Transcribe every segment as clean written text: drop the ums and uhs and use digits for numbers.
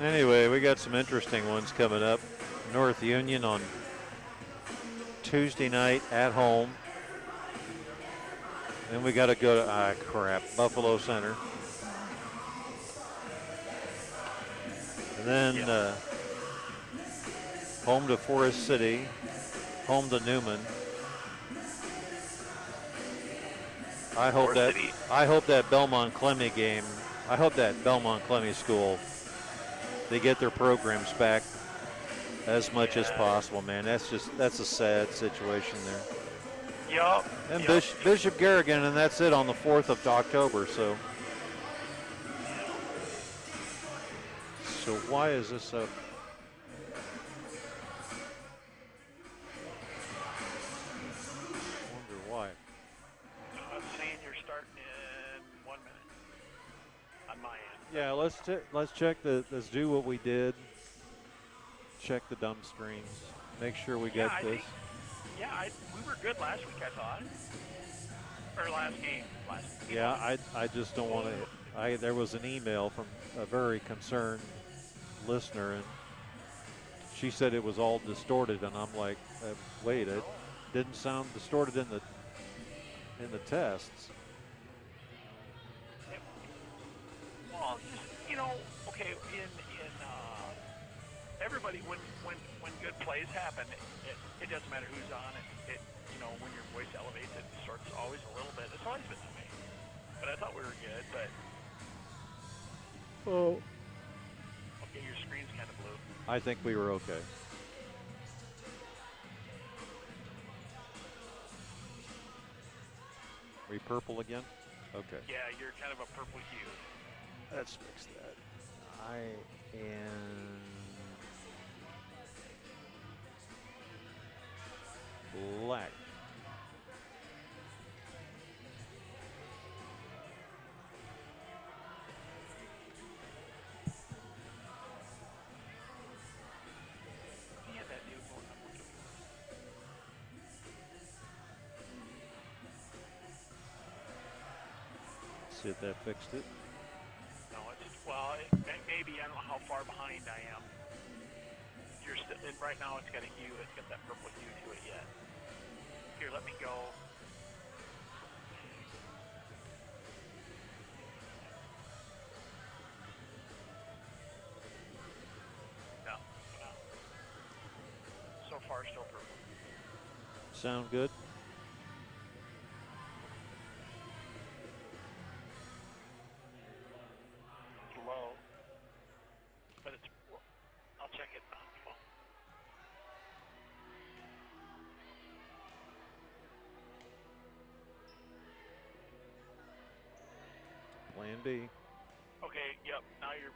Anyway, we got some interesting ones coming up. North Union on Tuesday night at home. Then we got to go to, Buffalo Center. And then home to Forest City, home to Newman. I hope that Belmont Clemmy game. I hope that Belmont Clemmy school, they get their programs back as much as possible, man. That's a sad situation there. Yup. And Bishop Garrigan, and that's it on the 4th of October. So why is this up? Wonder why. I'm seeing you're starting in 1 minute on my end. Yeah, let's check let's do what we did. Check the dump screens. Make sure we get this. We were good last week, I thought. Or last game. Yeah, I just don't want to. There was an email from a very concerned listener, and she said it was all distorted, and I'm like, wait, it didn't sound distorted in the tests. Well, okay, in everybody, when good plays happen, it doesn't matter who's on it. When your voice elevates, it starts always a little bit. It's always been that way. But I thought we were good, but. Oh. Okay, your screen's kind of blue. I think we were okay. Are we purple again? Okay. Yeah, you're kind of a purple hue. Let's fix that. I am black. See if that fixed it. No, maybe. I don't know how far behind I am. You're still, right now it's got a hue. It's got that purple hue to it yet. Here, let me go. No. So far, still purple. Sound good? Low, but I'll check it on the phone. Plan B. Okay, yep, now you're,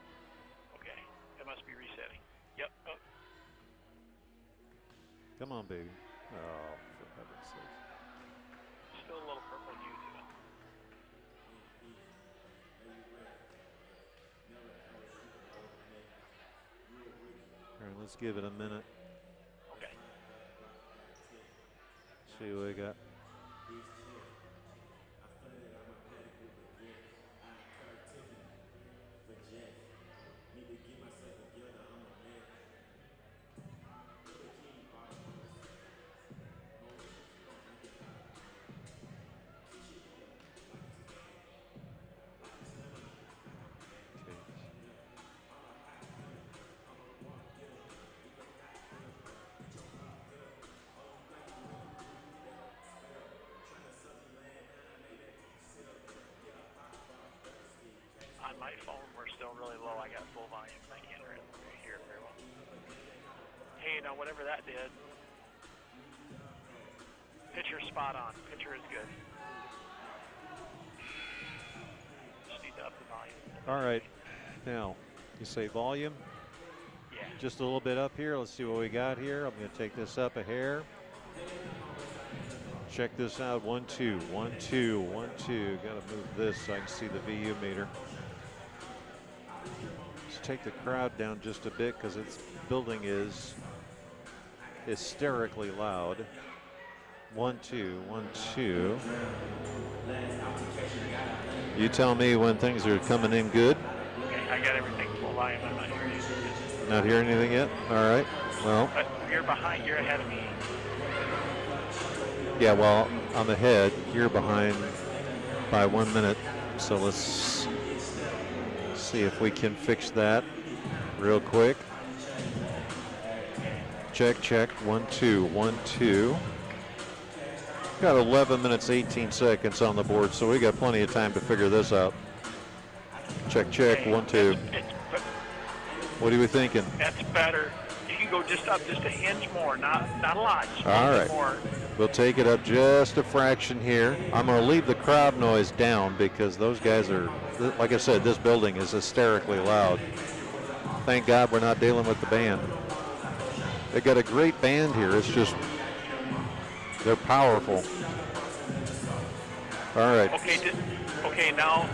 okay, it must be resetting. Yep. Oh. Come on, baby. Oh, for heaven's sake. Still a little purple hue to it. All right, let's give it a minute. Okay. See what we got. On my phone, we're still really low. I got full volume. I can't hear it very well. Hey, now whatever that did, pitcher spot on. Pitcher is good. Just need to up the volume. All right. Now, you say volume? Yeah. Just a little bit up here. Let's see what we got here. I'm going to take this up a hair. Check this out. 1, 2, 1, 2, 1, 2. Got to move this so I can see the VU meter. Let's take the crowd down just a bit because its building is hysterically loud. 1, 2, 1, 2. You tell me when things are coming in good. Okay, I got everything full volume. I'm not hearing anything. Not hearing anything yet? All right. Well. But you're behind. You're ahead of me. Yeah, well, on the head, you're behind by 1 minute. So let's see if we can fix that real quick. Check, check. 1, 2, 1, 2. Got 11 minutes, 18 seconds on the board, so we got plenty of time to figure this out. Check, check. Okay. 1, 2. What are we thinking? That's better. You can go just up just a hinge more, not a lot. Just All right. More. We'll take it up just a fraction here. I'm going to leave the crowd noise down because those guys are, like I said, this building is hysterically loud. Thank God we're not dealing with the band. They got a great band here. It's just, they're powerful. All right. Okay, now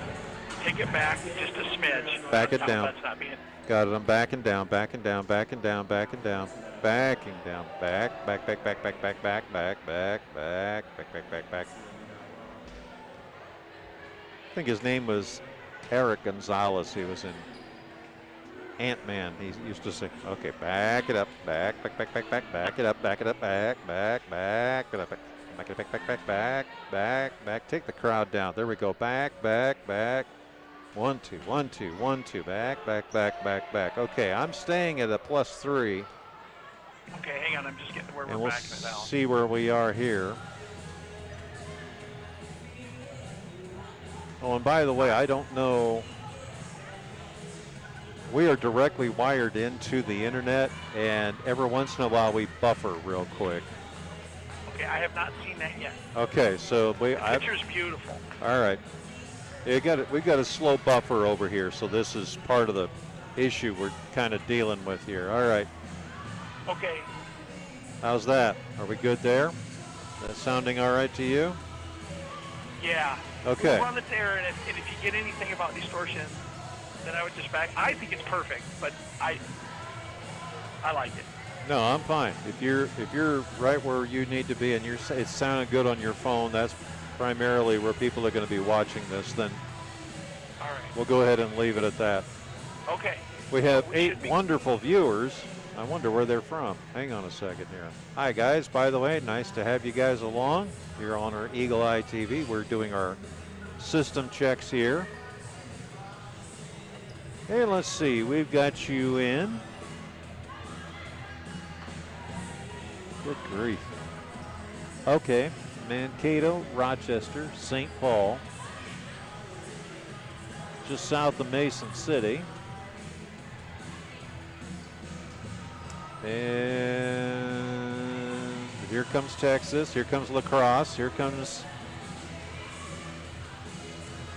take it back just a smidge. Back it down. That's not being. Got it. I'm backing down, backing down, backing down, backing down, backing down, back, back, back, back, back, back, back, back, back, back, back, back, back, back. I think his name was Eric Gonzalez. He was in Ant-Man. He used to say, okay, back it up, back, back, back, back, back, back it up, back it up, back, back, back it up, back, back it back, back, back, back, back, back. Take the crowd down. There we go. Back, back, back. 1, 2, 1, 2, 1, 2. Back, back, back, back, back. Okay, I'm staying at a +3. Okay, hang on. I'm just getting where And we're we'll backing it down. see where we are here. Oh, and by the way, I don't know. We are directly wired into the internet, and every once in a while we buffer real quick. Okay, I have not seen that yet. Okay, so The picture's beautiful. All right. We've got a slow buffer over here, so this is part of the issue we're kind of dealing with here. All right. Okay. How's that? Are we good there? That sounding all right to you? Yeah. Okay. We'll run it there, and if you get anything about distortion, then I would just back. I think it's perfect, but I like it. No, I'm fine. If you're right where you need to be and it's sounding good on your phone, that's primarily where people are going to be watching this, then all right. We'll go ahead and leave it at that. Okay. We have 8 wonderful viewers. I wonder where they're from. Hang on a second here. Hi, guys. By the way, nice to have you guys along. You're on our Eagle Eye TV. We're doing our system checks here. Hey, let's see. We've got you in. Good grief. Okay. Mankato, Rochester, St. Paul. Just south of Mason City. And here comes Texas. Here comes La Crosse. Here comes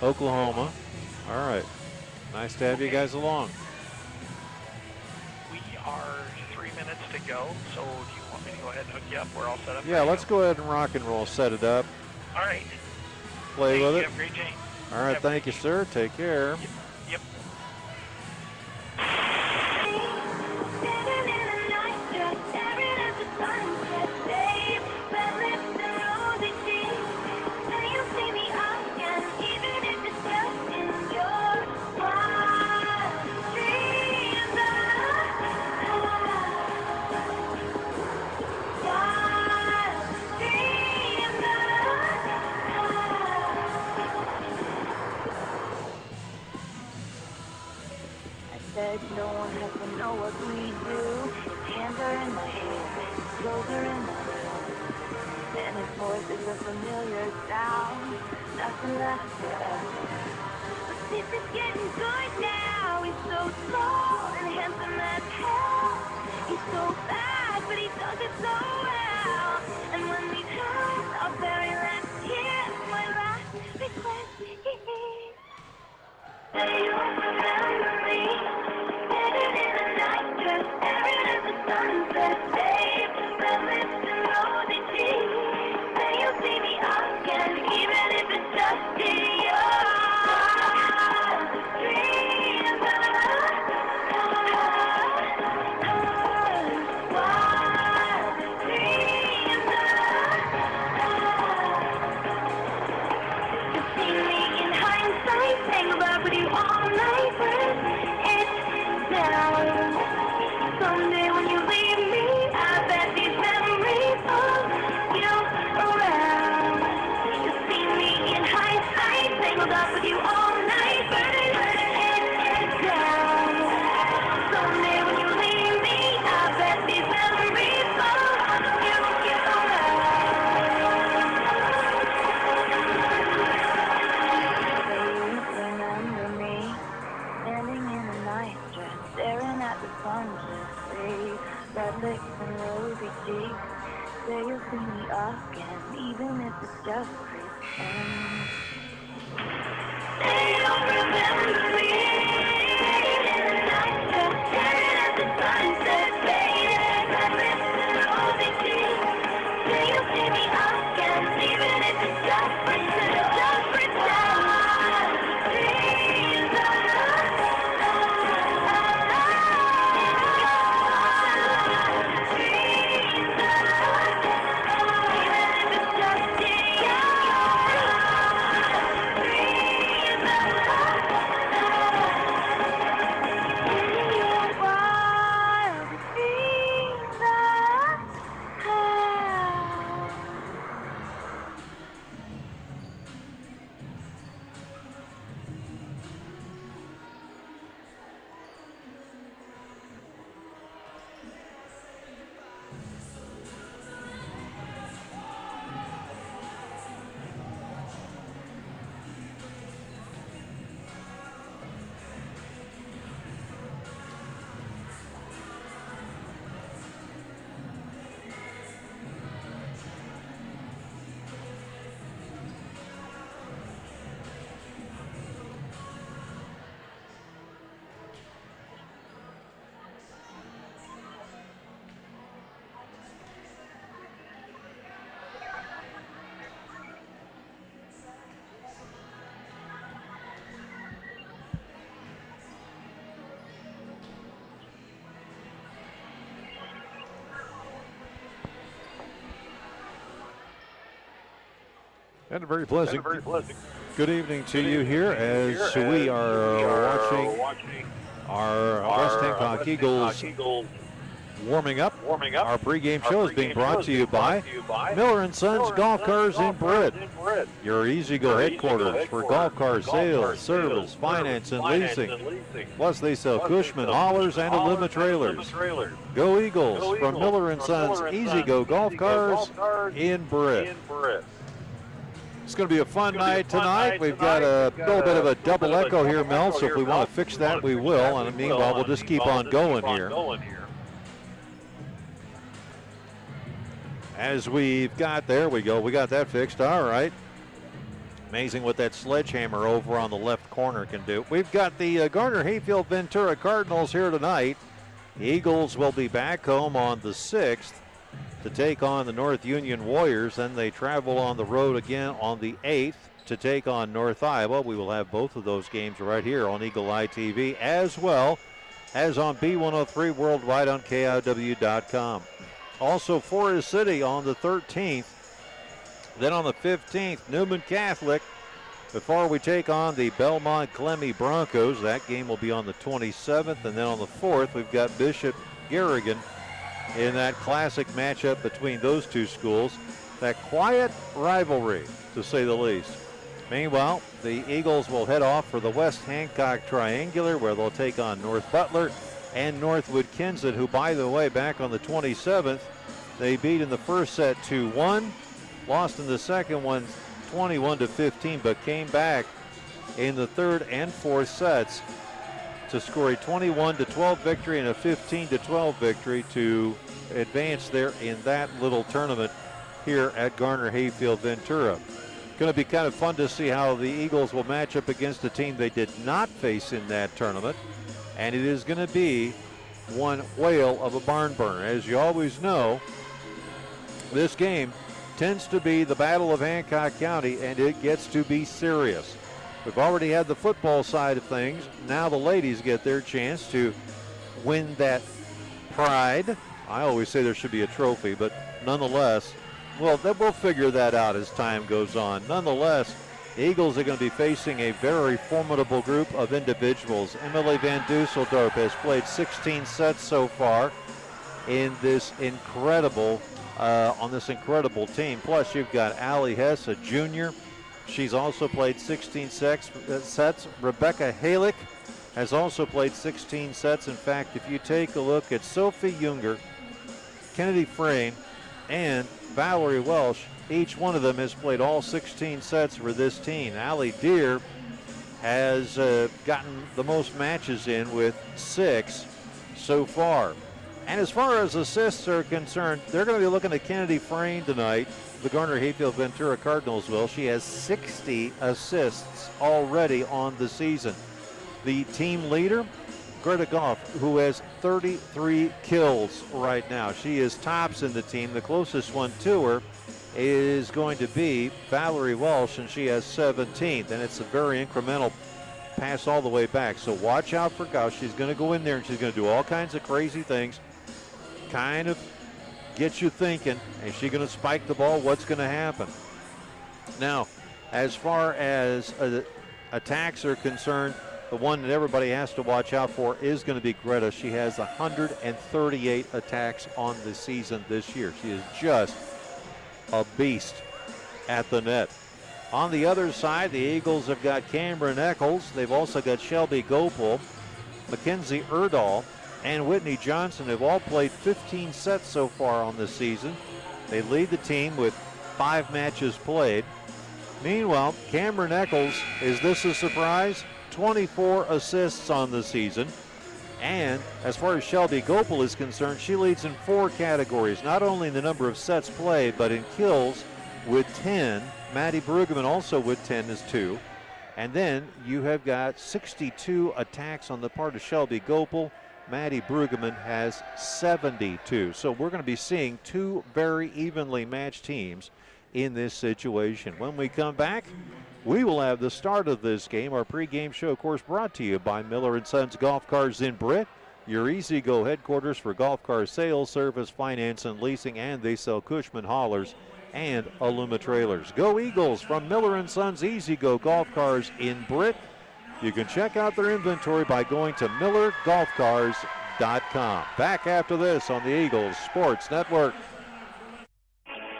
Oklahoma. All right. Nice to have you guys along. We are 3 minutes to go, so do you want me to go ahead and hook you up? We're all set up. Yeah, let's go ahead and rock and roll. Set it up. All right. Play with it. Have a great day. All right, thank you, sir. Take care. Yep. No one has to know what we do. His hands are in my hair, his clothes are in my room. And his voice is a familiar sound. Nothing left for us. But this is getting good now. He's so tall and handsome as hell. He's so bad, but he does it so well. And when we touch, our very last kiss, my last request is, do you remember me? Sitting in a night dress, staring at the sunset, babe. Red lips and rosy cheeks. Say you'll see me again, even if it's just in your dreams. at the sunset fade. Red lips and rosy cheeks. Say you'll see me again, even if it's just pretend. They don't remember me. Just staring at the sunset fade. Red lips and rosy cheeks. Say you'll see me again, even if it's just pretend. Just pretend. And a very pleasant good evening to you here as we are watching our West Hancock Eagles warming up. Our pregame show is being brought to you by Miller & Sons Golf Cars in Britt, your easy-go headquarters for golf car sales, service, finance, and leasing. Plus, they sell Cushman, haulers, and aluminum trailers. Go Eagles from Miller & Sons Easy-Go Golf Cars in Britt. It's going to be a fun night tonight. We've got a little bit of a double echo here, Mel, so if we want to fix that, we will. And meanwhile, we'll just keep on going here. As we've got, there we go, we got that fixed. All right. Amazing what that sledgehammer over on the left corner can do. We've got the Garner Hayfield Ventura Cardinals here tonight. The Eagles will be back home on the 6th. To take on the North Union Warriors. Then they travel on the road again on the 8th to take on North Iowa. We will have both of those games right here on Eagle Eye TV as well as on B103 worldwide on KIW.com. Also Forest City on the 13th. Then on the 15th, Newman Catholic before we take on the Belmont Clemmy Broncos. That game will be on the 27th. And then on the 4th, we've got Bishop Garrigan in that classic matchup between those two schools. That quiet rivalry, to say the least. Meanwhile, the Eagles will head off for the West Hancock Triangular, where they'll take on North Butler and Northwood Kensett, who, by the way, back on the 27th, they beat in the first set 2-1, lost in the second one 21-15, but came back in the third and fourth sets to score a 21-12 victory and a 15-12 victory to advance there in that little tournament here at Garner Hayfield Ventura. Going to be kind of fun to see how the Eagles will match up against a team they did not face in that tournament, and it is going to be one whale of a barn burner. As you always know, this game tends to be the Battle of Hancock County, and it gets to be serious. We've already had the football side of things. Now the ladies get their chance to win that pride. I always say there should be a trophy, but nonetheless, well, we'll figure that out as time goes on. Nonetheless, the Eagles are going to be facing a very formidable group of individuals. Emily Van Dusseldorp has played 16 sets so far in this incredible, on this incredible team. Plus, you've got Allie Hess, a junior. She's also played 16 sets. Rebecca Halick has also played 16 sets. In fact, if you take a look at Sophie Junger, Kennedy Frayne, and Valerie Welsh, each one of them has played all 16 sets for this team. Allie Deer has gotten the most matches in with 6. so far. And as far as assists are concerned, they're going to be looking at Kennedy Frayne tonight. The Garner Hayfield Ventura Cardinals will. She has 60 assists already on the season. The team leader, Greta Goff, who has 33 kills right now. She is tops in the team. The closest one to her is going to be Valerie Walsh, and she has 17th. And it's a very incremental pass all the way back. So watch out for Goff. She's going to go in there and she's going to do all kinds of crazy things. Kind of get you thinking, is she going to spike the ball? What's going to happen? Now, as far as attacks are concerned, the one that everybody has to watch out for is going to be Greta. She has 138 attacks on the season this year. She is just a beast at the net. On the other side, the Eagles have got Cameron Eccles. They've also got Shelby Gopel, Mackenzie Erdahl, and Whitney Johnson have all played 15 sets so far on this season. They lead the team with 5 matches played. Meanwhile, Cameron Eccles, is this a surprise? 24 assists on the season. And as far as Shelby Gopel is concerned, she leads in 4 categories, not only in the number of sets played, but in kills with 10. Maddie Brueggemann also with 10 is 2. And then you have got 62 attacks on the part of Shelby Gopel. Maddie Brueggemann has 72. So we're going to be seeing 2 very evenly matched teams in this situation. When we come back, we will have the start of this game. Our pregame show, of course, brought to you by Miller & Sons Golf Cars in Britt, your easy-go headquarters for golf car sales, service, finance, and leasing, and they sell Cushman haulers and Aluma trailers. Go Eagles from Miller & Sons Easy-Go Golf Cars in Britt. You can check out their inventory by going to millergolfcars.com. Back after this on the Eagles Sports Network.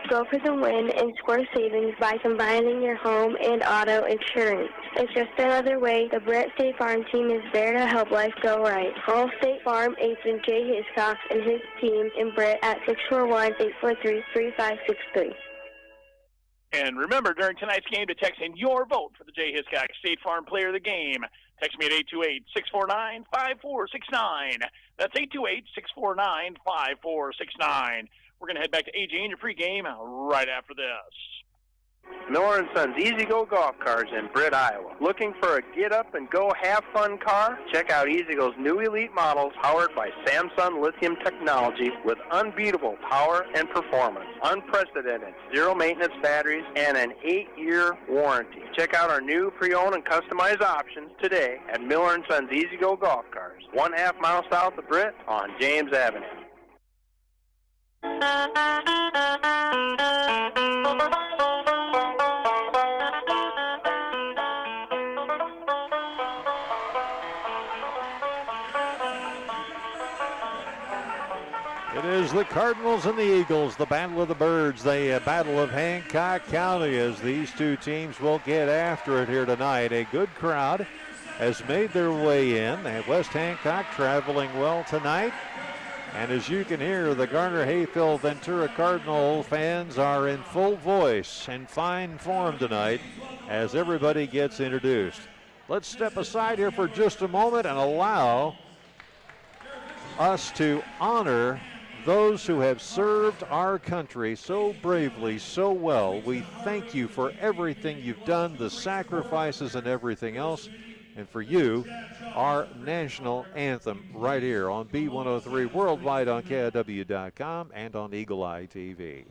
Go for the win and score savings by combining your home and auto insurance. It's just another way the Brett State Farm team is there to help life go right. Call State Farm agent Jay Hiscox and his team in Brett at 641-843-3563. And remember, during tonight's game, to text in your vote for the Jay Hiscox State Farm Player of the Game. Text me at 828-649-5469. That's 828-649-5469. We're going to head back to AJ in your pregame right after this. Miller & Sons Easy-Go Golf Cars in Britt, Iowa. Looking for a get-up-and-go have-fun car? Check out Easy-Go's new elite models powered by Samsung lithium technology with unbeatable power and performance, unprecedented zero-maintenance batteries, and an 8-year warranty. Check out our new pre-owned and customized options today at Miller & Sons Easy-Go Golf Cars, 1/2 mile south of Britt on James Avenue. It is the Cardinals and the Eagles, the Battle of the Birds, the Battle of Hancock County, as these two teams will get after it here tonight. A good crowd has made their way in. West Hancock traveling well tonight. And as you can hear, the Garner Hayfield Ventura Cardinal fans are in full voice and fine form tonight as everybody gets introduced. Let's step aside here for just a moment and allow us to honor those who have served our country so bravely, so well. We thank you for everything you've done, the sacrifices and everything else. And for you, our national anthem right here on B103, worldwide on KIW.com and on Eagle Eye TV.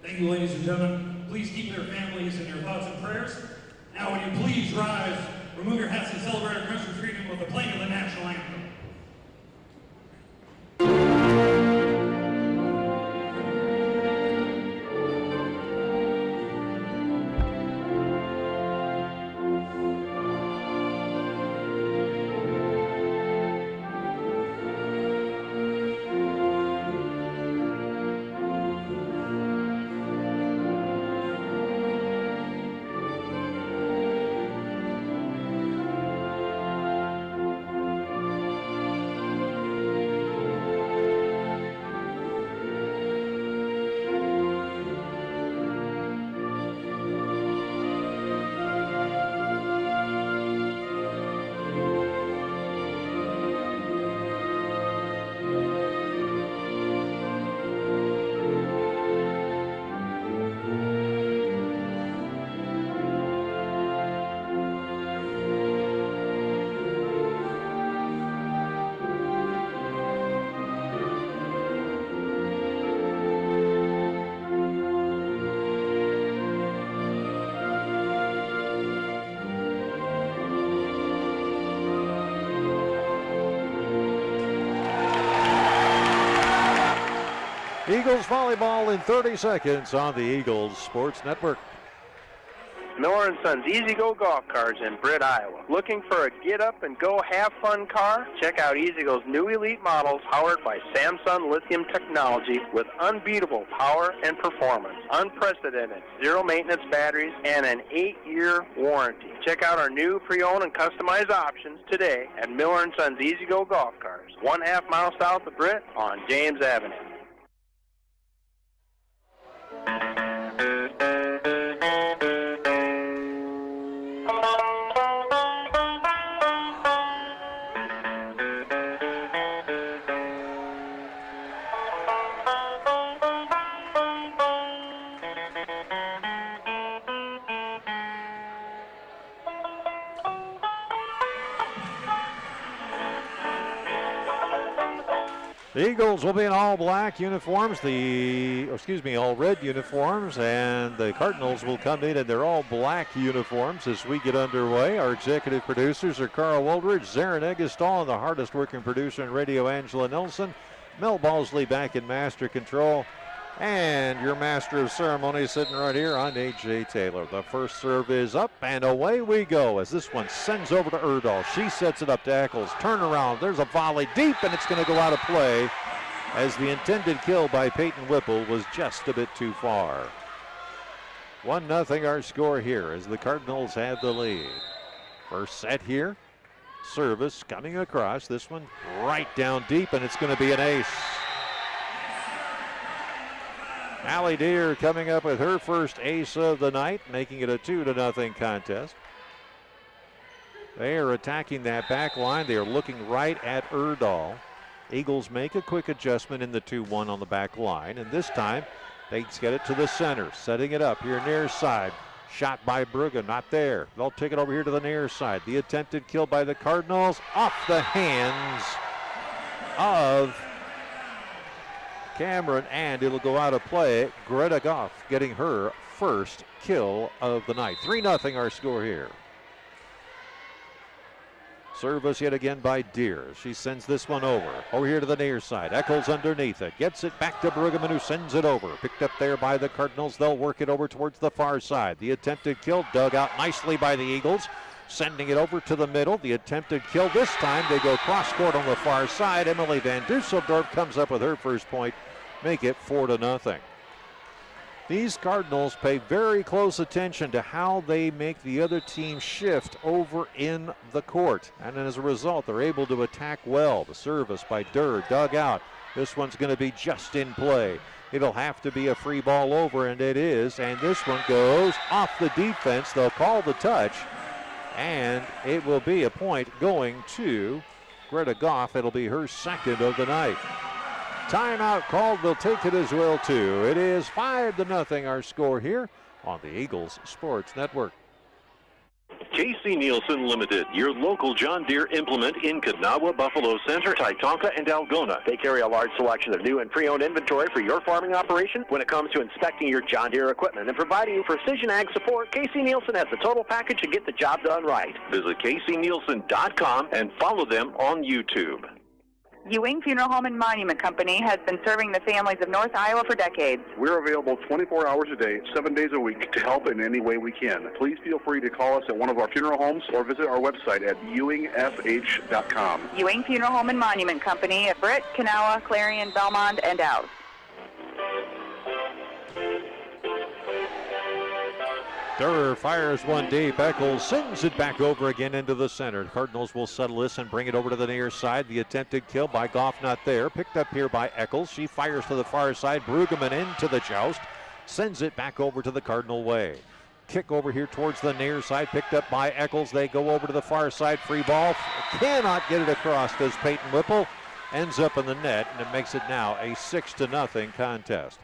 Thank you, ladies and gentlemen. Please keep their families in your thoughts and prayers. Now, would you please rise, remove your hats, and celebrate our country's freedom with the playing of the national anthem. Eagles volleyball in 30 seconds on the Eagles Sports Network. Miller & Sons Easy Go Golf Cars in Britt, Iowa. Looking for a get-up-and-go have-fun car? Check out Easy Go's new elite models powered by Samsung lithium technology with unbeatable power and performance, unprecedented zero-maintenance batteries, and an 8-year warranty. Check out our new pre-owned and customized options today at Miller & Sons Easy Go Golf Cars, 1/2 mile south of Britt on James Avenue. The Eagles will be in all black uniforms, all red uniforms, and the Cardinals will come in their all black uniforms as we get underway. Our executive producers are Carl Woldridge, Zarin Eggestal, and the hardest working producer in radio, Angela Nelson. Mel Balsley back in master control. And your master of ceremonies sitting right here on A.J. Taylor. The first serve is up, and away we go as this one sends over to Erdahl. She sets it up to Eccles. Turnaround. There's a volley deep, and it's going to go out of play as the intended kill by Peyton Whipple was just a bit too far. 1-0 our score here as the Cardinals have the lead. First set here. Service coming across. This one right down deep, and it's going to be an ace. Allie Deer coming up with her first ace of the night, making it a 2-0 contest. They are attacking that back line. They are looking right at Erdahl. Eagles make a quick adjustment in the 2-1 on the back line, and this time they get it to the center, setting it up here near side. Shot by Brugge, not there. They'll take it over here to the near side. The attempted kill by the Cardinals off the hands of Cameron, and it'll go out of play. Greta Goff getting her first kill of the night. 3-0 our score here. Service yet again by Deer. She sends this one over here to the near side. Eccles underneath it. Gets it back to Bruggeman, who sends it over. Picked up there by the Cardinals. They'll work it over towards the far side. The attempted kill dug out nicely by the Eagles. Sending it over to the middle. The attempted kill this time. They go cross court on the far side. Emily Van Dusseldorp comes up with her first point. Make it 4-0. These Cardinals pay very close attention to how they make the other team shift over in the court. And as a result, they're able to attack well. The service by Durr dug out. This one's going to be just in play. It'll have to be a free ball over, and it is. And this one goes off the defense. They'll call the touch, and it will be a point going to Greta Goff. It'll be her second of the night. Timeout called. They'll take it as well, too. It is 5-0 our score here on the Eagles Sports Network. KC Nielsen Limited, your local John Deere implement in Kanawha, Buffalo Center, Titonka, and Algona. They carry a large selection of new and pre-owned inventory for your farming operation. When it comes to inspecting your John Deere equipment and providing you precision ag support, KC Nielsen has the total package to get the job done right. Visit kcnielsen.com and follow them on YouTube. Ewing Funeral Home and Monument Company has been serving the families of North Iowa for decades. We're available 24 hours a day, 7 days a week to help in any way we can. Please feel free to call us at one of our funeral homes or visit our website at ewingfh.com. Ewing Funeral Home and Monument Company at Britt, Kanawha, Clarion, Belmont, and Dowse. Durr fires one deep. Eccles sends it back over again into the center. Cardinals will settle this and bring it over to the near side. The attempted kill by Goff not there. Picked up here by Eccles. She fires to the far side. Brueggemann into the joust. Sends it back over to the Cardinal way. Kick over here towards the near side. Picked up by Eccles. They go over to the far side. Free ball. Cannot get it across as Peyton Whipple ends up in the net, and it makes it now a 6-0 contest.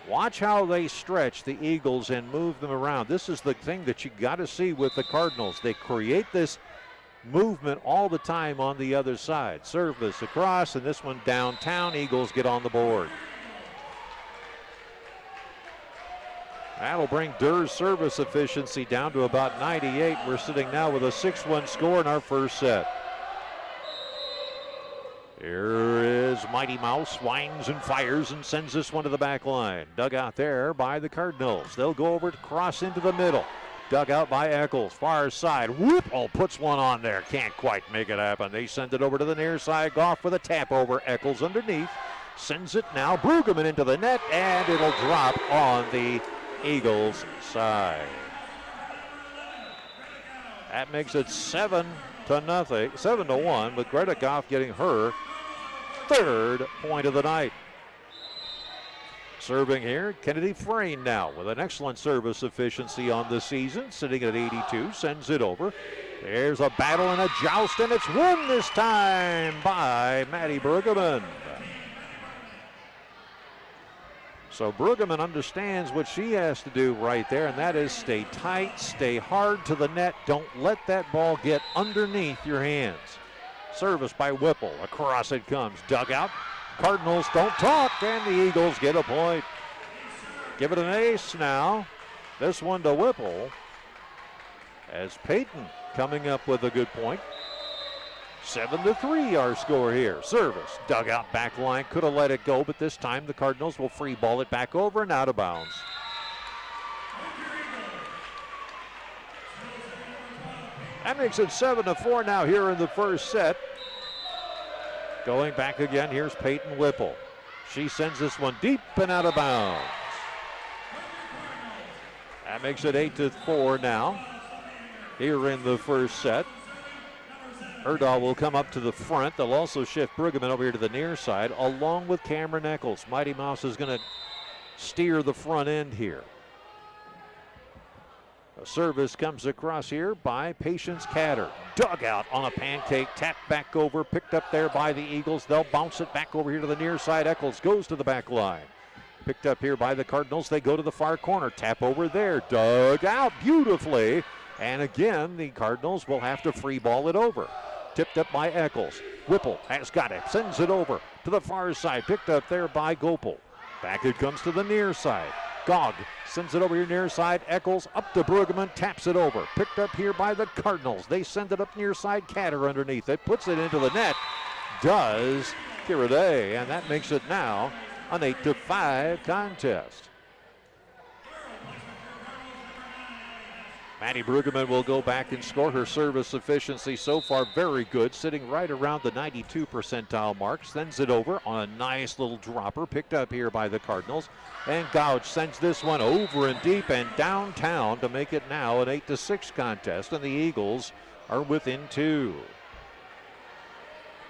Watch how they stretch the Eagles and move them around. This is the thing that you got to see with the Cardinals. They create this movement all the time on the other side. Service across, and this one downtown. Eagles get on the board. That'll bring Durr's service efficiency down to about 98. We're sitting now with a 6-1 score in our first set. Here is as Mighty Mouse winds and fires and sends this one to the back line. Dug out there by the Cardinals. They'll go over to cross into the middle. Dug out by Eccles, far side. Whoop! Oh, puts one on there. Can't quite make it happen. They send it over to the near side. Goff with a tap over. Eccles underneath. Sends it now. Brueggemann into the net, and it'll drop on the Eagles' side. That makes it 7-1, with Greta Goff getting her third point of the night. Serving here, Kennedy Frayne now with an excellent service efficiency on the season, sitting at 82, sends it over. There's a battle and a joust, and it's won this time by Maddie Brueggemann. So Brueggemann understands what she has to do right there, and that is stay tight, stay hard to the net. Don't let that ball get underneath your hands. Service by Whipple. Across it comes. Dugout. Cardinals don't talk, and the Eagles get a point. Give it an ace now. This one to Whipple, as Peyton coming up with a good point. 7-3 our score here. Service, dugout back line, could have let it go, but this time the Cardinals will free ball it back over and out of bounds. That makes it 7-4 now here in the first set. Going back again, here's Peyton Whipple. She sends this one deep and out of bounds. That makes it 8-4 now here in the first set. Erdahl will come up to the front. They'll also shift Brueggemann over here to the near side, along with Cameron Eccles. Mighty Mouse is going to steer the front end here. A service comes across here by Patience Catter. Dugout on a pancake, tapped back over, picked up there by the Eagles. They'll bounce it back over here to the near side. Eccles goes to the back line. Picked up here by the Cardinals. They go to the far corner. Tap over there. Dug out beautifully. And again, the Cardinals will have to free ball it over. Tipped up by Eccles. Whipple has got it. Sends it over to the far side. Picked up there by Gopal. Back it comes to the near side. Gog sends it over here near side. Eccles up to Brueggemann. Taps it over. Picked up here by the Cardinals. They send it up near side. Catter underneath it. Puts it into the net. Does Kiraday. And that makes it now an 8-5 contest. Maddie Brueggemann will go back and score. Her service efficiency so far very good, sitting right around the 92 percentile mark. Sends it over on a nice little dropper, picked up here by the Cardinals. And Gouch sends this one over and deep and downtown to make it now an 8-6 contest, and the Eagles are within 2.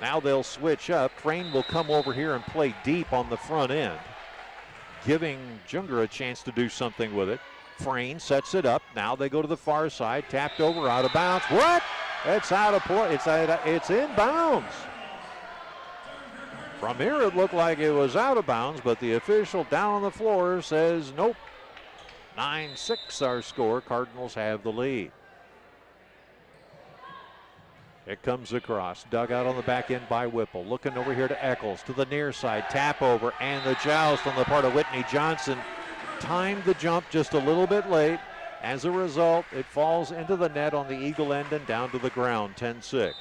Now they'll switch up. Frayne will come over here and play deep on the front end, giving Junger a chance to do something with it. Frayne sets it up. Now they go to the far side. Tapped over, out of bounds. What? It's out of play. It's in bounds. From here it looked like it was out of bounds, but the official down on the floor says nope. 9-6 our score. Cardinals have the lead. It comes across. Dug out on the back end by Whipple. Looking over here to Eccles to the near side. Tap over, and the joust on the part of Whitney Johnson. Timed the jump just a little bit late. As a result, it falls into the net on the Eagle end and down to the ground, 10-6.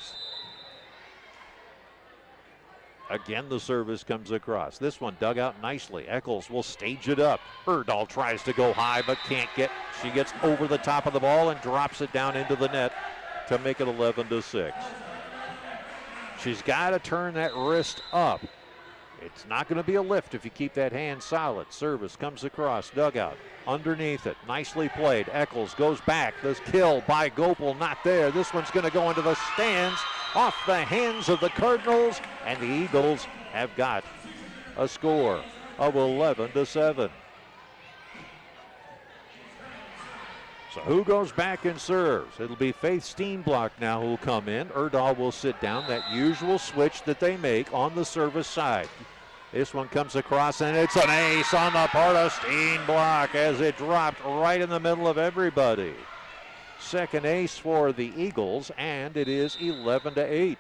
Again, the service comes across. This one dug out nicely. Eccles will stage it up. Erdahl tries to go high but can't get. She gets over the top of the ball and drops it down into the net to make it 11-6. She's got to turn that wrist up. It's not going to be a lift if you keep that hand solid. Service comes across, dugout, underneath it. Nicely played. Eccles goes back. This kill by Gopal, not there. This one's going to go into the stands, off the hands of the Cardinals, and the Eagles have got a score of 11-7. So who goes back and serves? It'll be Faith Steenblock now who will come in. Erdahl will sit down. That usual switch that they make on the service side. This one comes across, and it's an ace on the part of Steenblock as it dropped right in the middle of everybody. Second ace for the Eagles, and it is 11-8.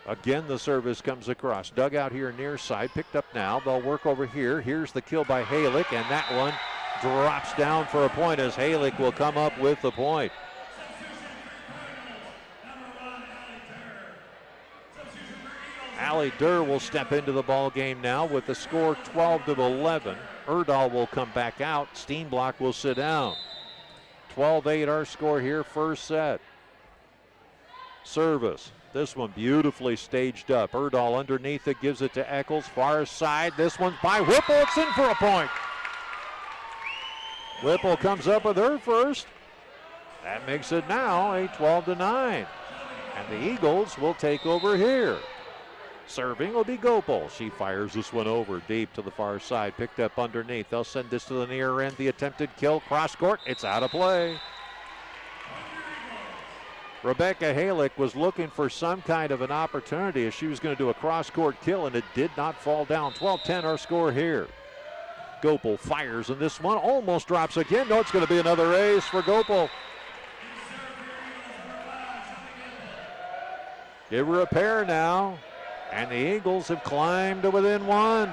Again, the service comes across. Dug out here near side, picked up now. They'll work over here. Here's the kill by Halick, and that one drops down for a point as Halick will come up with the point. Allie Durr will step into the ball game now with the score 12-11. Erdahl will come back out. Steenblock will sit down. 12-8 our score here, first set. Service. This one beautifully staged up. Erdahl underneath it, gives it to Eccles. Far side. This one's by Whipple. It's in for a point. Whipple comes up with her first. That makes it now a 12-9. And the Eagles will take over here. Serving will be Gopal. She fires this one over deep to the far side. Picked up underneath. They'll send this to the near end. The attempted kill cross court. It's out of play. Rebecca Halick was looking for some kind of an opportunity as she was going to do a cross court kill, and it did not fall down. 12-10 our score here. Gopal fires, and this one almost drops again. No, it's going to be another ace for Gopal. Give her a pair now. And the Eagles have climbed to within one.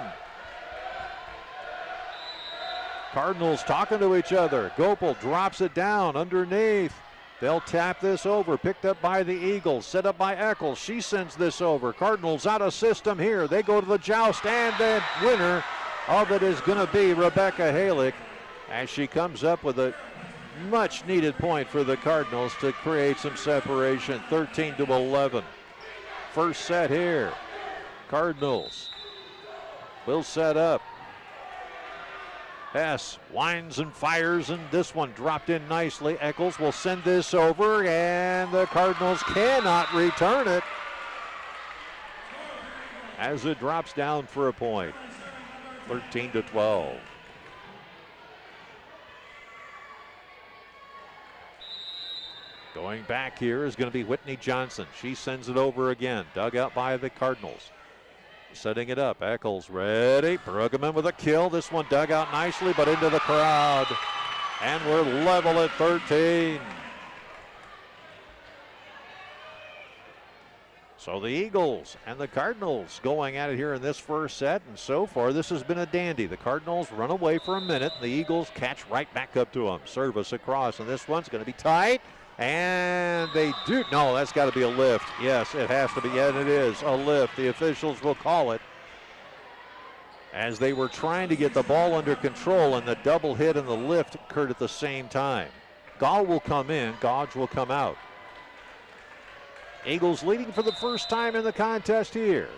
Cardinals talking to each other. Gopal drops it down underneath. They'll tap this over. Picked up by the Eagles. Set up by Eccles. She sends this over. Cardinals out of system here. They go to the joust, and the winner of it is going to be Rebecca Halick as she comes up with a much-needed point for the Cardinals to create some separation. 13-11. First set here. Cardinals will set up. Hess winds and fires, and this one dropped in nicely. Eccles will send this over, and the Cardinals cannot return it as it drops down for a point. 13-12. Going back here is going to be Whitney Johnson. She sends it over again. Dug out by the Cardinals. Setting it up. Eccles ready. Bruggeman with a kill. This one dug out nicely, but into the crowd. And we're level at 13. So the Eagles and the Cardinals going at it here in this first set. And so far, this has been a dandy. The Cardinals run away for a minute. And the Eagles catch right back up to them. Service across. And this one's going to be tight. And they do. No, that's got to be a lift. Yes, it has to be. Yeah, it is a lift. The officials will call it as they were trying to get the ball under control, and the double hit and the lift occurred at the same time. Gall will come in. Gauge will come out. Eagles leading for the first time in the contest here.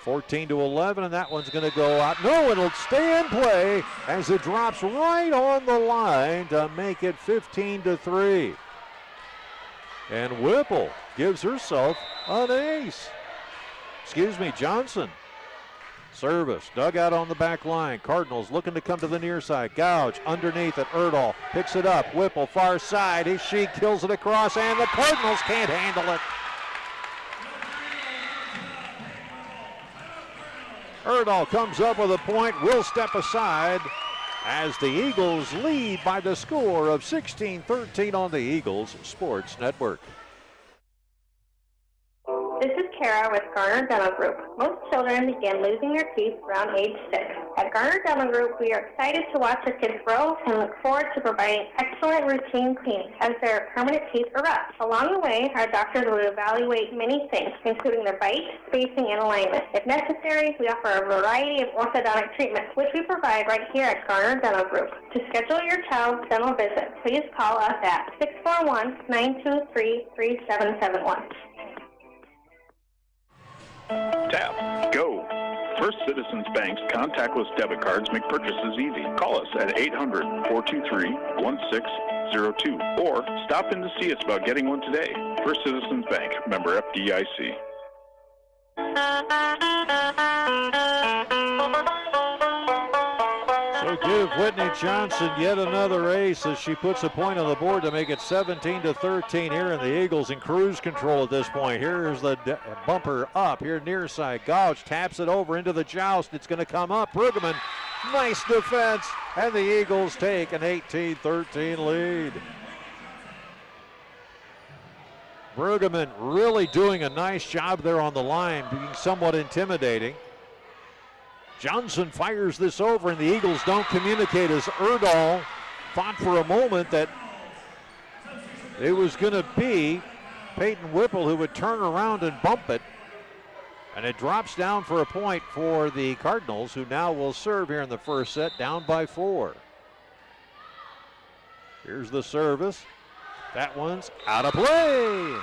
14-11, and that one's going to go out. No, it'll stay in play as it drops right on the line to make it 15-3. And Whipple gives herself an ace. Johnson. Service, dug out on the back line. Cardinals looking to come to the near side. Gouge underneath it. Erdahl picks it up. Whipple far side. She kills it across, and the Cardinals can't handle it. Erdahl comes up with a point, will step aside as the Eagles lead by the score of 16-13 on the Eagles Sports Network. This is Kara with Garner Dental Group. Most children begin losing their teeth around age 6. At Garner Dental Group, we are excited to watch our kids grow and look forward to providing excellent routine cleaning as their permanent teeth erupt. Along the way, our doctors will evaluate many things, including their bite, spacing, and alignment. If necessary, we offer a variety of orthodontic treatments, which we provide right here at Garner Dental Group. To schedule your child's dental visit, please call us at 641-923-3771. Tap. Go. First Citizens Bank's contactless debit cards make purchases easy. Call us at 800-423-1602 or stop in to see us about getting one today. First Citizens Bank, member FDIC. So give Whitney Johnson yet another ace as she puts a point on the board to make it 17-13 here, and the Eagles in cruise control at this point. Here's the bumper up here near side. Gouge taps it over into the joust. It's going to come up. Bruggeman, nice defense, and the Eagles take an 18-13 lead. Bruggeman really doing a nice job there on the line, being somewhat intimidating. Johnson fires this over, and the Eagles don't communicate as Erdahl thought for a moment that it was going to be Peyton Whipple who would turn around and bump it. And it drops down for a point for the Cardinals, who now will serve here in the first set, down by 4. Here's the service. That one's out of play.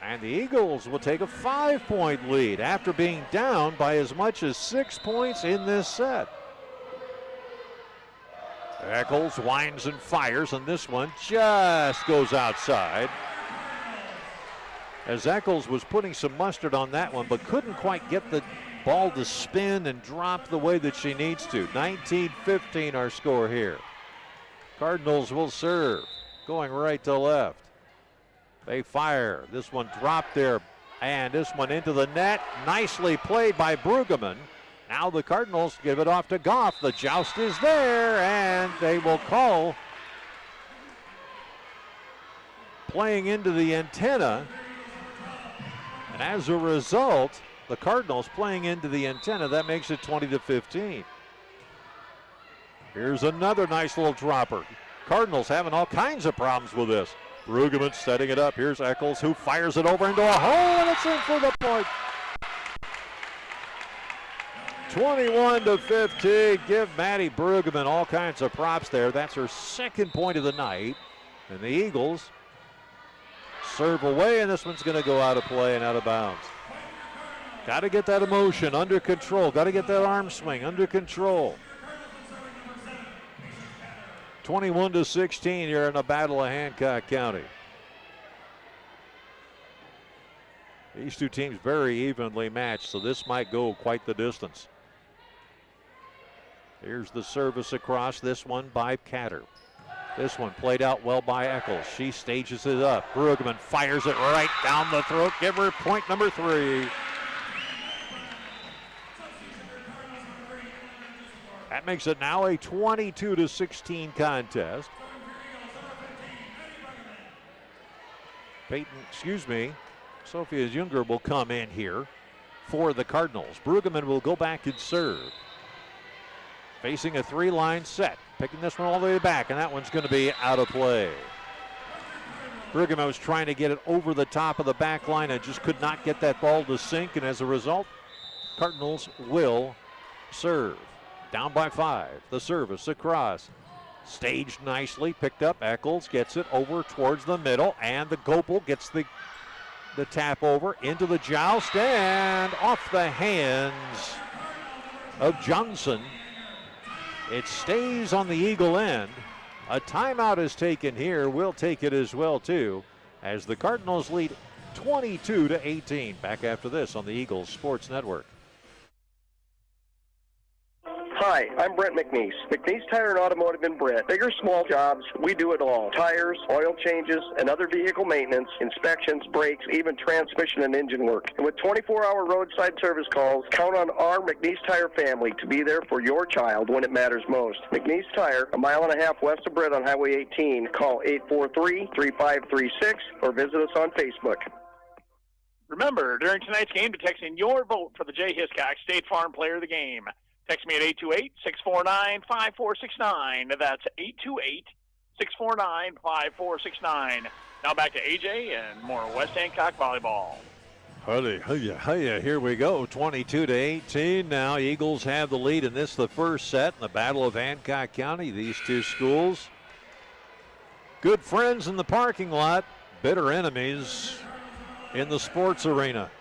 And the Eagles will take a 5-point lead after being down by as much as 6 points in this set. Eccles winds and fires, and this one just goes outside. As Eccles was putting some mustard on that one, but couldn't quite get the ball to spin and drop the way that she needs to. 19-15 our score here. Cardinals will serve, going right to left. They fire. This one dropped there, and this one into the net. Nicely played by Brueggemann. Now the Cardinals give it off to Goff. The joust is there, and they will call playing into the antenna. And as a result, the Cardinals playing into the antenna, that makes it 20-15. Here's another nice little dropper. Cardinals having all kinds of problems with this. Brueggemann setting it up. Here's Eccles, who fires it over into a hole, and it's in for the point. 21-15. Give Maddie Brueggemann all kinds of props there. That's her second point of the night. And the Eagles serve away, and this one's going to go out of play and out of bounds. Got to get that emotion under control. Got to get that arm swing under control. 21-16, you're in a battle of Hancock County. These two teams very evenly matched, so this might go quite the distance. Here's the service across, this one by Catter. This one played out well by Eccles. She stages it up. Brueggemann fires it right down the throat. Give her point number 3. That makes it now a 22-16 contest. Sophia Younger will come in here for the Cardinals. Brueggemann will go back and serve. Facing a 3-line set. Picking this one all the way back, and that one's going to be out of play. Brueggemann was trying to get it over the top of the back line and just could not get that ball to sink, and as a result, Cardinals will serve. Down by 5. The service across. Staged nicely, picked up. Eccles gets it over towards the middle, and the Gopel gets the tap over into the joust and off the hands of Johnson. It stays on the Eagle end. A timeout is taken here. We'll take it as well, too, as the Cardinals lead 22-18. Back after this on the Eagles Sports Network. Hi, I'm Brent McNeese. McNeese Tire and Automotive in Brent. Big or small jobs, we do it all. Tires, oil changes, and other vehicle maintenance, inspections, brakes, even transmission and engine work. And with 24-hour roadside service calls, count on our McNeese Tire family to be there for your child when it matters most. McNeese Tire, a mile and a half west of Brent on Highway 18. Call 843-3536 or visit us on Facebook. Remember, during tonight's game, to text in your vote for the Jay Hiscock State Farm Player of the Game. Text me at 828-649-5469. That's 828-649-5469. Now back to AJ and more West Hancock volleyball. Hiya, here we go. 22-18 now. Eagles have the lead in this, the first set in the Battle of Hancock County. These two schools, good friends in the parking lot, bitter enemies in the sports arena.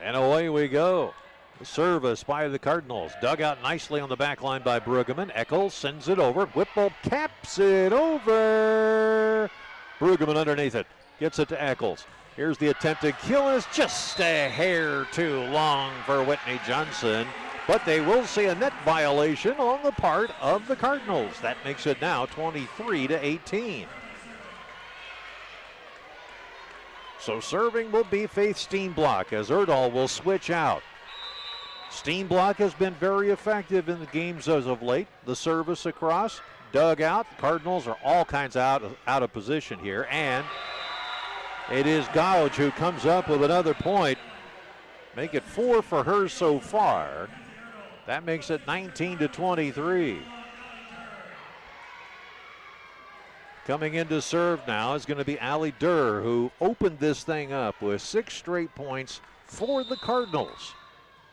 And away we go. Service by the Cardinals. Dug out nicely on the back line by Brueggemann. Eccles sends it over. Whipple caps it over. Brueggemann underneath it. Gets it to Eccles. Here's the attempted kill. Is just a hair too long for Whitney Johnson. But they will see a net violation on the part of the Cardinals. That makes it now 23-18. So serving will be Faith Steenblock as Erdahl will switch out. Steenblock has been very effective in the games as of late. The service across, dug out. Cardinals are all kinds out of position here. And it is Gouge who comes up with another point. Make it 4 for her so far. That makes it 19-23. Coming in to serve now is going to be Allie Durr, who opened this thing up with 6 straight points for the Cardinals.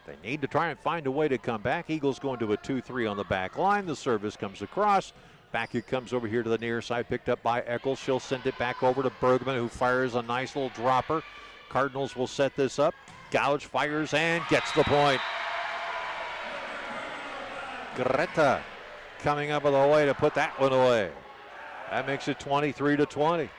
They need to try and find a way to come back. Eagles going to a 2-3 on the back line. The service comes across. Back it comes over here to the near side, picked up by Eccles. She'll send it back over to Bergman, who fires a nice little dropper. Cardinals will set this up. Gouge fires and gets the point. Greta coming up with a way to put that one away. That makes it 23-20.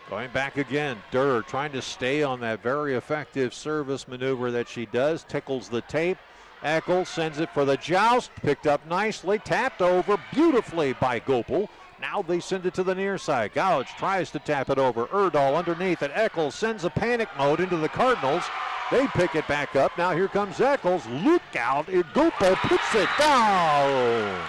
Going back again, Durr trying to stay on that very effective service maneuver that she does. Tickles the tape. Eccles sends it for the joust. Picked up nicely. Tapped over beautifully by Gopel. Now they send it to the near side. Gouge tries to tap it over. Erdahl underneath it. Eccles sends a panic mode into the Cardinals. They pick it back up. Now here comes Eccles. Look out. Gopel puts it down.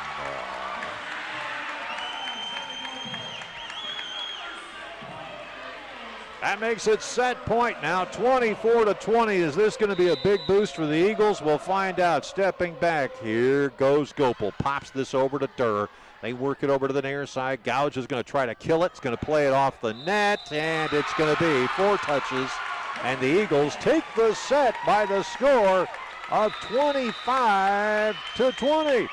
That makes it set point now, 24-20. Is this going to be a big boost for the Eagles? We'll find out. Stepping back, here goes Gopel. Pops this over to Durr. They work it over to the near side. Gouge is going to try to kill it. It's going to play it off the net, and it's going to be 4 touches. And the Eagles take the set by the score of 25-20.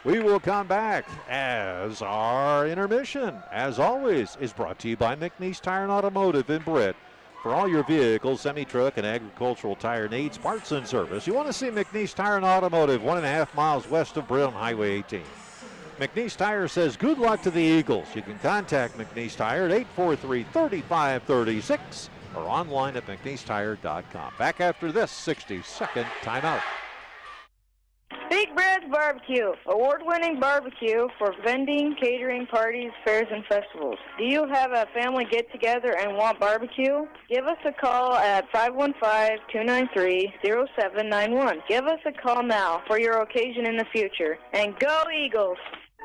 We will come back as our intermission, as always, is brought to you by McNeese Tire and Automotive in Britt. For all your vehicles, semi-truck, and agricultural tire needs, parts and service, you want to see McNeese Tire and Automotive 1.5 miles west of Britt on Highway 18. McNeese Tire says good luck to the Eagles. You can contact McNeese Tire at 843-3536 or online at McNeeseTire.com. Back after this 60-second timeout. Big Brad's Barbecue, award-winning barbecue for vending, catering, parties, fairs, and festivals. Do you have a family get-together and want barbecue? Give us a call at 515-293-0791. Give us a call now for your occasion in the future. And go Eagles!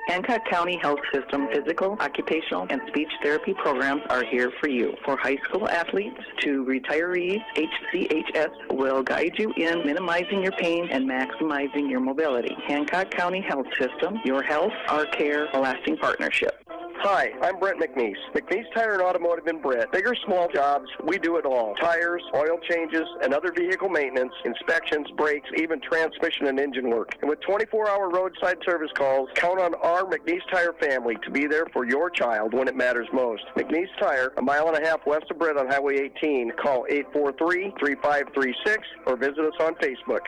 Hancock County Health System physical, occupational, and speech therapy programs are here for you. For high school athletes to retirees, HCHS will guide you in minimizing your pain and maximizing your mobility. Hancock County Health System, your health, our care, a lasting partnership. Hi, I'm Brent McNeese. McNeese Tire and Automotive in Britt. Big or small jobs, we do it all. Tires, oil changes, and other vehicle maintenance, inspections, brakes, even transmission and engine work. And with 24-hour roadside service calls, count on our McNeese Tire family to be there for your child when it matters most. McNeese Tire, 1.5 miles west of Britt on Highway 18. Call 843-3536 or visit us on Facebook.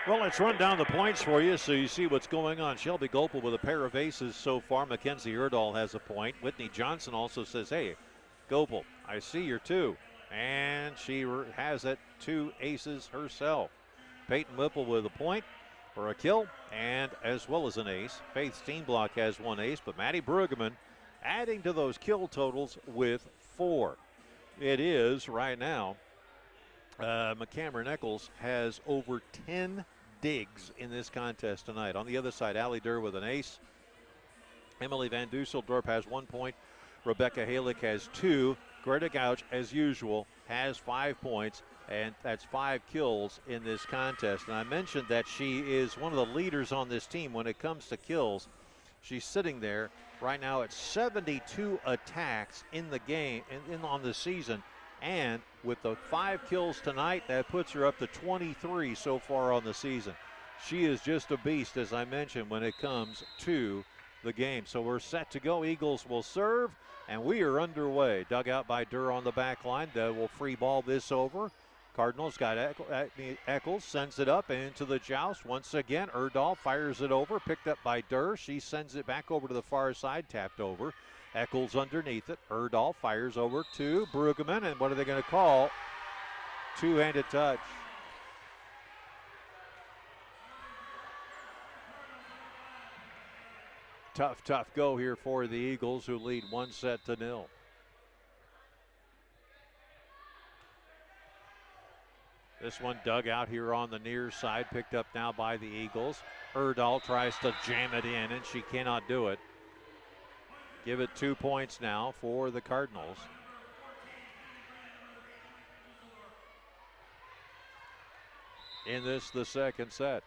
Well, let's run down the points for you so you see what's going on. Shelby Gopel with a pair of aces so far. Mackenzie Erdahl has a point. Whitney Johnson also says, hey, Gopel, I see your 2. And she has it 2 aces herself. Peyton Whipple with a point for a kill and as well as an ace. Faith Steenblock has 1 ace, but Maddie Bruggeman adding to those kill totals with 4. It is right now, McCameron Eccles has over 10 digs in this contest tonight. On the other side, Allie Durr with an ace. Emily Van Dusseldorp has 1 point. Rebecca Halick has 2. Greta Gouch, as usual, has 5 points, and that's 5 kills in this contest. And I mentioned that she is one of the leaders on this team when it comes to kills. She's sitting there right now at 72 attacks in the game, on the season. And with the 5 kills tonight, that puts her up to 23 so far on the season. She is just a beast, as I mentioned, when it comes to the game. So we're set to go. Eagles will serve, and we are underway. Dug out by Durr on the back line. They will free ball this over. Cardinals got Eccles, sends it up into the joust. Once again, Erdahl fires it over, picked up by Durr. She sends it back over to the far side, tapped over. Eccles underneath it. Erdahl fires over to Bruggeman, and what are they going to call? Two-handed touch. Tough go here for the Eagles, who lead 1-0. This one dug out here on the near side, picked up now by the Eagles. Erdahl tries to jam it in, and she cannot do it. Give it 2 points now for the Cardinals. in the second set.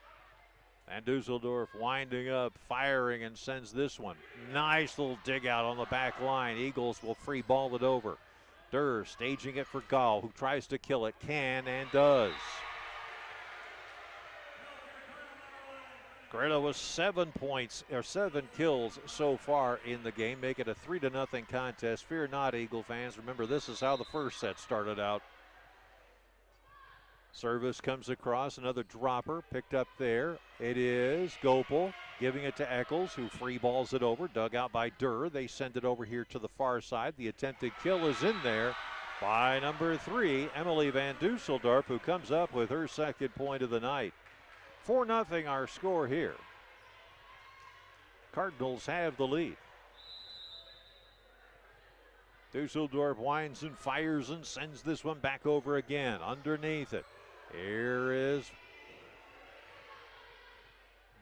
And Dusseldorf winding up, firing, and sends this one. Nice little dig out on the back line. Eagles will free ball it over. Durr staging it for Gall, who tries to kill it, can and does. Greta with 7 kills so far in the game, make it a 3-0 contest. Fear not, Eagle fans. Remember, this is how the first set started out. Service comes across, another dropper picked up there. It is Gopel giving it to Eccles, who free balls it over, dug out by Durr. They send it over here to the far side. The attempted kill is in there by number 3, Emily Van Dusseldorp, who comes up with her second point of the night. 4-0 our score here. Cardinals have the lead. Dusseldorp winds and fires and sends this one back over again. Underneath it. Here is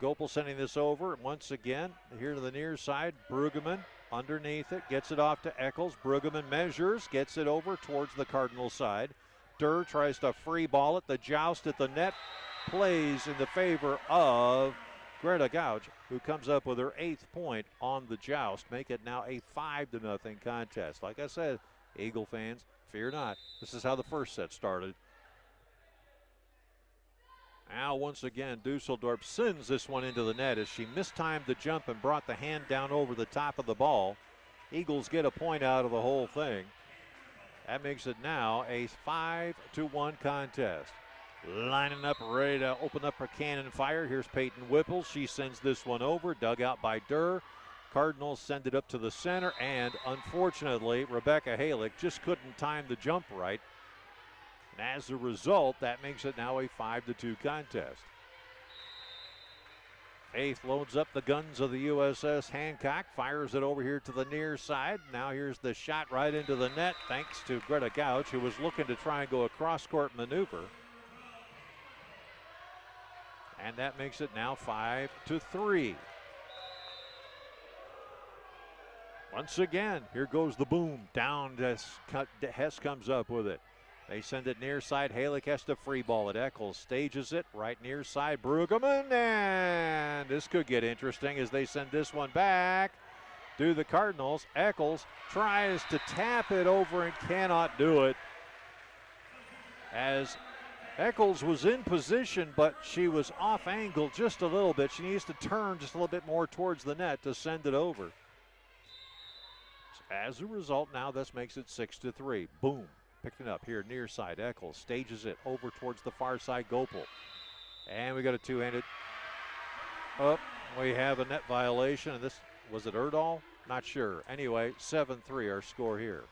Gopel sending this over once again. Here to the near side. Brueggemann underneath it. Gets it off to Eccles. Brueggemann measures. Gets it over towards the Cardinal side. Durr tries to free ball it. The joust at the net plays in the favor of Greta Gouch, who comes up with her 8th point on the joust. Make it now a 5-0 contest. Like I said, Eagle fans, fear not. This is how the first set started. Now once again, Dusseldorp sends this one into the net as she mistimed the jump and brought the hand down over the top of the ball. Eagles get a point out of the whole thing. That makes it now a 5-1 contest. Lining up, ready to open up her cannon fire. Here's Peyton Whipple. She sends this one over, dug out by Durr. Cardinals send it up to the center, and unfortunately, Rebecca Halick just couldn't time the jump right. And as a result, that makes it now a 5-2 contest. Faith loads up the guns of the USS Hancock, fires it over here to the near side. Now here's the shot right into the net, thanks to Greta Gouch, who was looking to try and go a cross-court maneuver. And that makes it now 5-3. Once again, here goes the boom. Down, Hess comes up with it. They send it near side. Halick has to free ball it. Eccles stages it right near side. Brueggemann, and this could get interesting as they send this one back to the Cardinals. Eccles tries to tap it over and cannot do it, as Eccles was in position, but she was off angle just a little bit. She needs to turn just a little bit more towards the net to send it over. So as a result, now this makes it 6-3. Boom. Picked it up here near side. Eccles stages it over towards the far side. Gopel. And we got a two-handed. Oh, we have a net violation. And this, was it Erdahl? Not sure. Anyway, 7-3 our score here.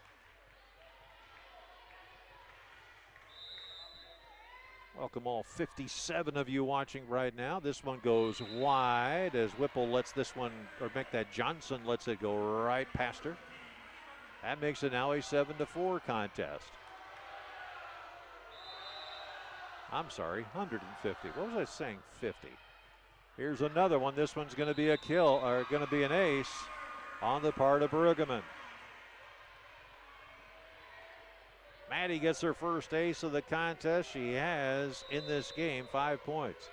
Welcome all 57 of you watching right now. This one goes wide as Whipple lets this one, or make that Johnson lets it go right past her. That makes it now a 7-4 contest. I'm sorry, 150. What was I saying? 50. Here's another one. This one's going to be a kill, or going to be an ace on the part of Brueggemann. Maddie gets her first ace of the contest. She has, in this game, 5 points.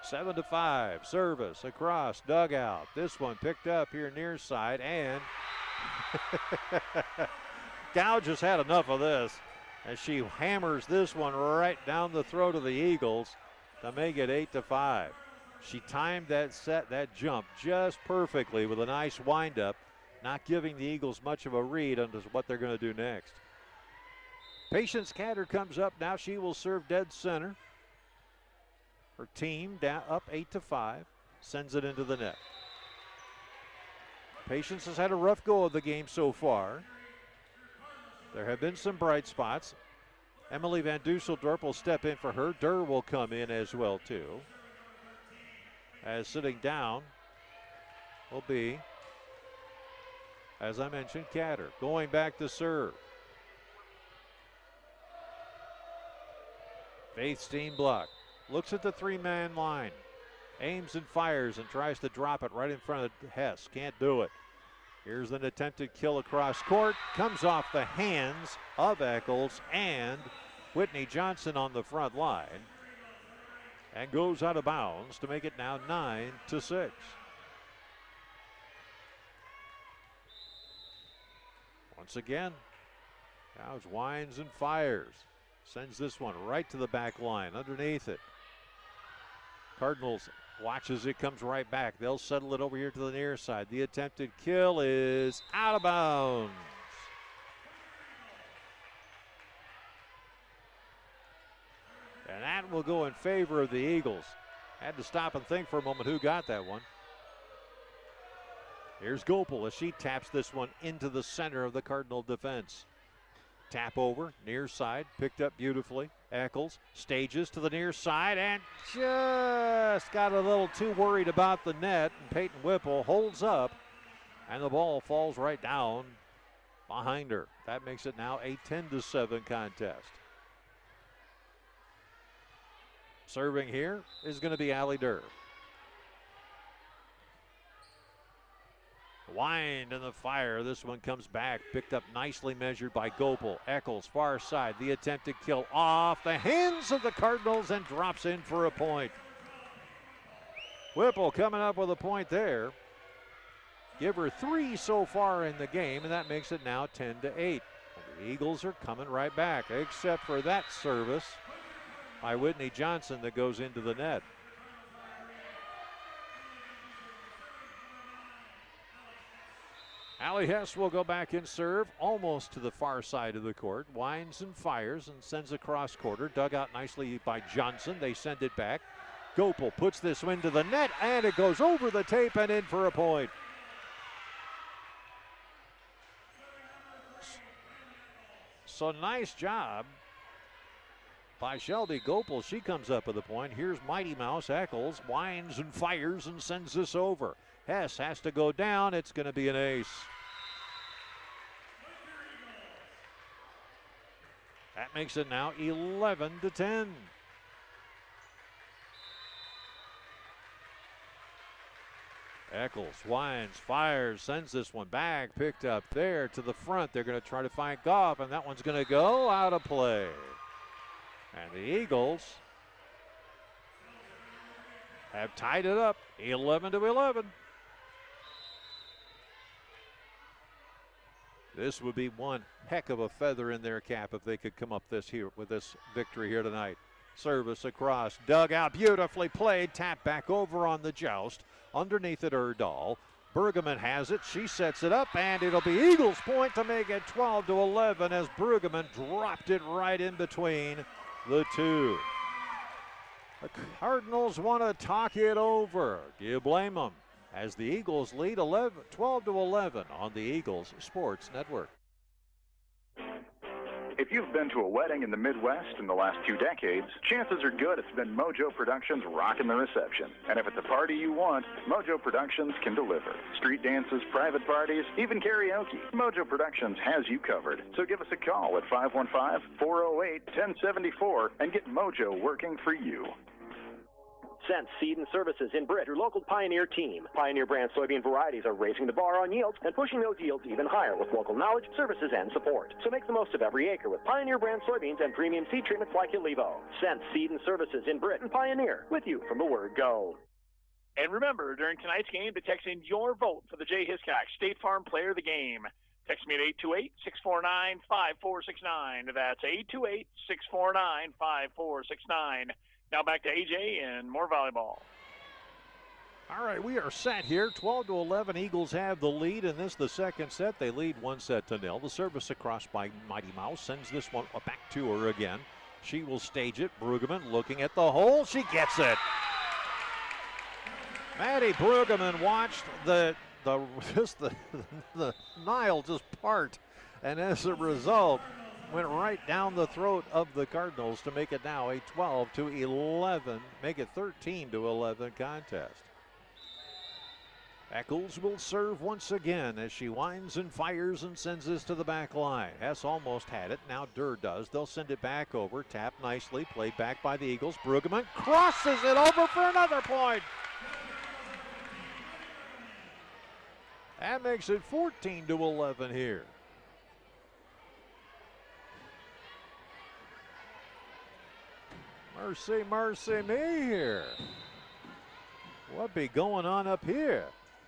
7-5. Service across, dugout. This one picked up here near side, and Gouch has had enough of this as she hammers this one right down the throat of the Eagles to make it 8-5. She timed that jump just perfectly with a nice windup, not giving the Eagles much of a read on what they're going to do next. Patience Catter comes up now. She will serve dead center. Her team down up 8-5, sends it into the net. Patience has had a rough go of the game so far. There have been some bright spots. Emily Van Dusseldorp will step in for her. Durr will come in as well too. As sitting down will be, as I mentioned, Catter. Going back to serve. Faith Steenblock looks at the three-man line. Aims and fires and tries to drop it right in front of Hess. Can't do it. Here's an attempted kill across court. Comes off the hands of Eccles and Whitney Johnson on the front line. and goes out of bounds to make it now 9-6. Once again, Dow's winds and fires. Sends this one right to the back line, underneath it. Cardinals watch as it comes right back. They'll settle it over here to the near side. The attempted kill is out of bounds. And that will go in favor of the Eagles. Had to stop and think for a moment who got that one. Here's Gopel as she taps this one into the center of the Cardinal defense. Tap over, near side, picked up beautifully. Eccles stages to the near side and just got a little too worried about the net. And Peyton Whipple holds up, and the ball falls right down behind her. That makes it now a 10-7 contest. Serving here is going to be Allie Durr. Wind and the fire. This one comes back. Picked up nicely measured by Gopel. Eccles, far side. The attempted kill off the hands of the Cardinals and drops in for a point. Whipple coming up with a point there. Give her 3 so far in the game, and that makes it now 10-8. And the Eagles are coming right back, except for that service by Whitney Johnson that goes into the net. Allie Hess will go back and serve almost to the far side of the court. Winds and fires and sends a cross quarter. Dug out nicely by Johnson. They send it back. Gopel puts this one to the net, and it goes over the tape and in for a point. So nice job by Shelby Gopel. She comes up with a point. Here's Mighty Mouse Eccles. Winds and fires and sends this over. Hess has to go down. It's going to be an ace. That makes it now 11-10. Eccles winds, fires, sends this one back. Picked up there to the front. They're going to try to find Goff, and that one's going to go out of play. And the Eagles have tied it up 11-11. This would be one heck of a feather in their cap if they could come up with this victory here tonight. Service across, dug out, beautifully played, tap back over on the joust, underneath it Erdahl. Brueggemann has it, she sets it up, and it'll be Eagles' point to make it 12-11 as Brueggemann dropped it right in between the two. The Cardinals want to talk it over. Do you blame them? As the Eagles lead 12-11 on the Eagles Sports Network. If you've been to a wedding in the Midwest in the last 2 decades, chances are good it's been Mojo Productions rocking the reception. And if it's a party you want, Mojo Productions can deliver. Street dances, private parties, even karaoke. Mojo Productions has you covered. So give us a call at 515-408-1074 and get Mojo working for you. Sense Seed and Services in Britt, your local Pioneer team. Pioneer brand soybean varieties are raising the bar on yields and pushing those yields even higher with local knowledge, services, and support. So make the most of every acre with Pioneer brand soybeans and premium seed treatments like Ilevo. Sense Seed and Services in Britt and Pioneer, with you from the word go. And remember, during tonight's game, to text in your vote for the Jay Hiscox State Farm Player of the Game. Text me at 828-649-5469. That's 828-649-5469. Now back to AJ and more volleyball. All right, we are set here. 12-11, Eagles have the lead in this, the second set. They lead 1-0. The service across by Mighty Mouse sends this one back to her again. She will stage it. Brueggemann looking at the hole. She gets it. Maddie Brueggemann watched the Nile just part, and as a result, went right down the throat of the Cardinals to make it now a 12-11, make it 13-11 contest. Eccles will serve once again as she winds and fires and sends this to the back line. Hess almost had it, now Durr does. They'll send it back over, tapped nicely, played back by the Eagles. Brueggemann crosses it over for another point. That makes it 14-11 here. Mercy, mercy me here. What be going on up here?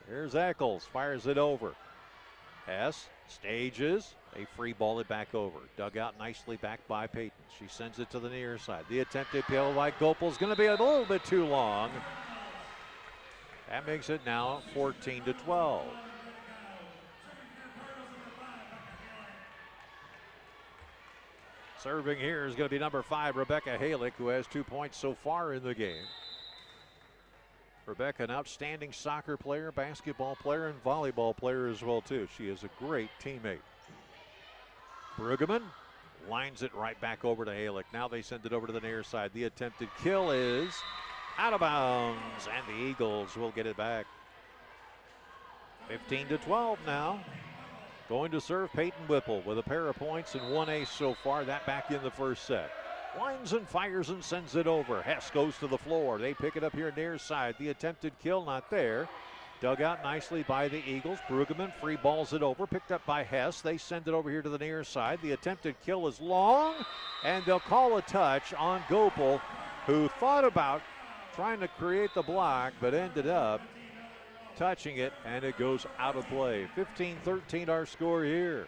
Here's Eccles, fires it over. Hess stages, a free ball it back over. Dug out nicely back by Payton. She sends it to the near side. The attempted kill by Gopal is going to be a little bit too long. That makes it now 14-12. Serving here is going to be number 5, Rebecca Halick, who has 2 points so far in the game. Rebecca, an outstanding soccer player, basketball player, and volleyball player as well, too. She is a great teammate. Brueggemann lines it right back over to Halick. Now they send it over to the near side. The attempted kill is out of bounds, and the Eagles will get it back. 15-12 now. Going to serve Peyton Whipple with a pair of points and 1 ace so far. That back in the first set. Winds and fires and sends it over. Hess goes to the floor. They pick it up here near side. The attempted kill not there. Dug out nicely by the Eagles. Brueggemann free balls it over. Picked up by Hess. They send it over here to the near side. The attempted kill is long, and they'll call a touch on Gopal, who thought about trying to create the block, but ended up touching it, and it goes out of play. 15-13 our score here.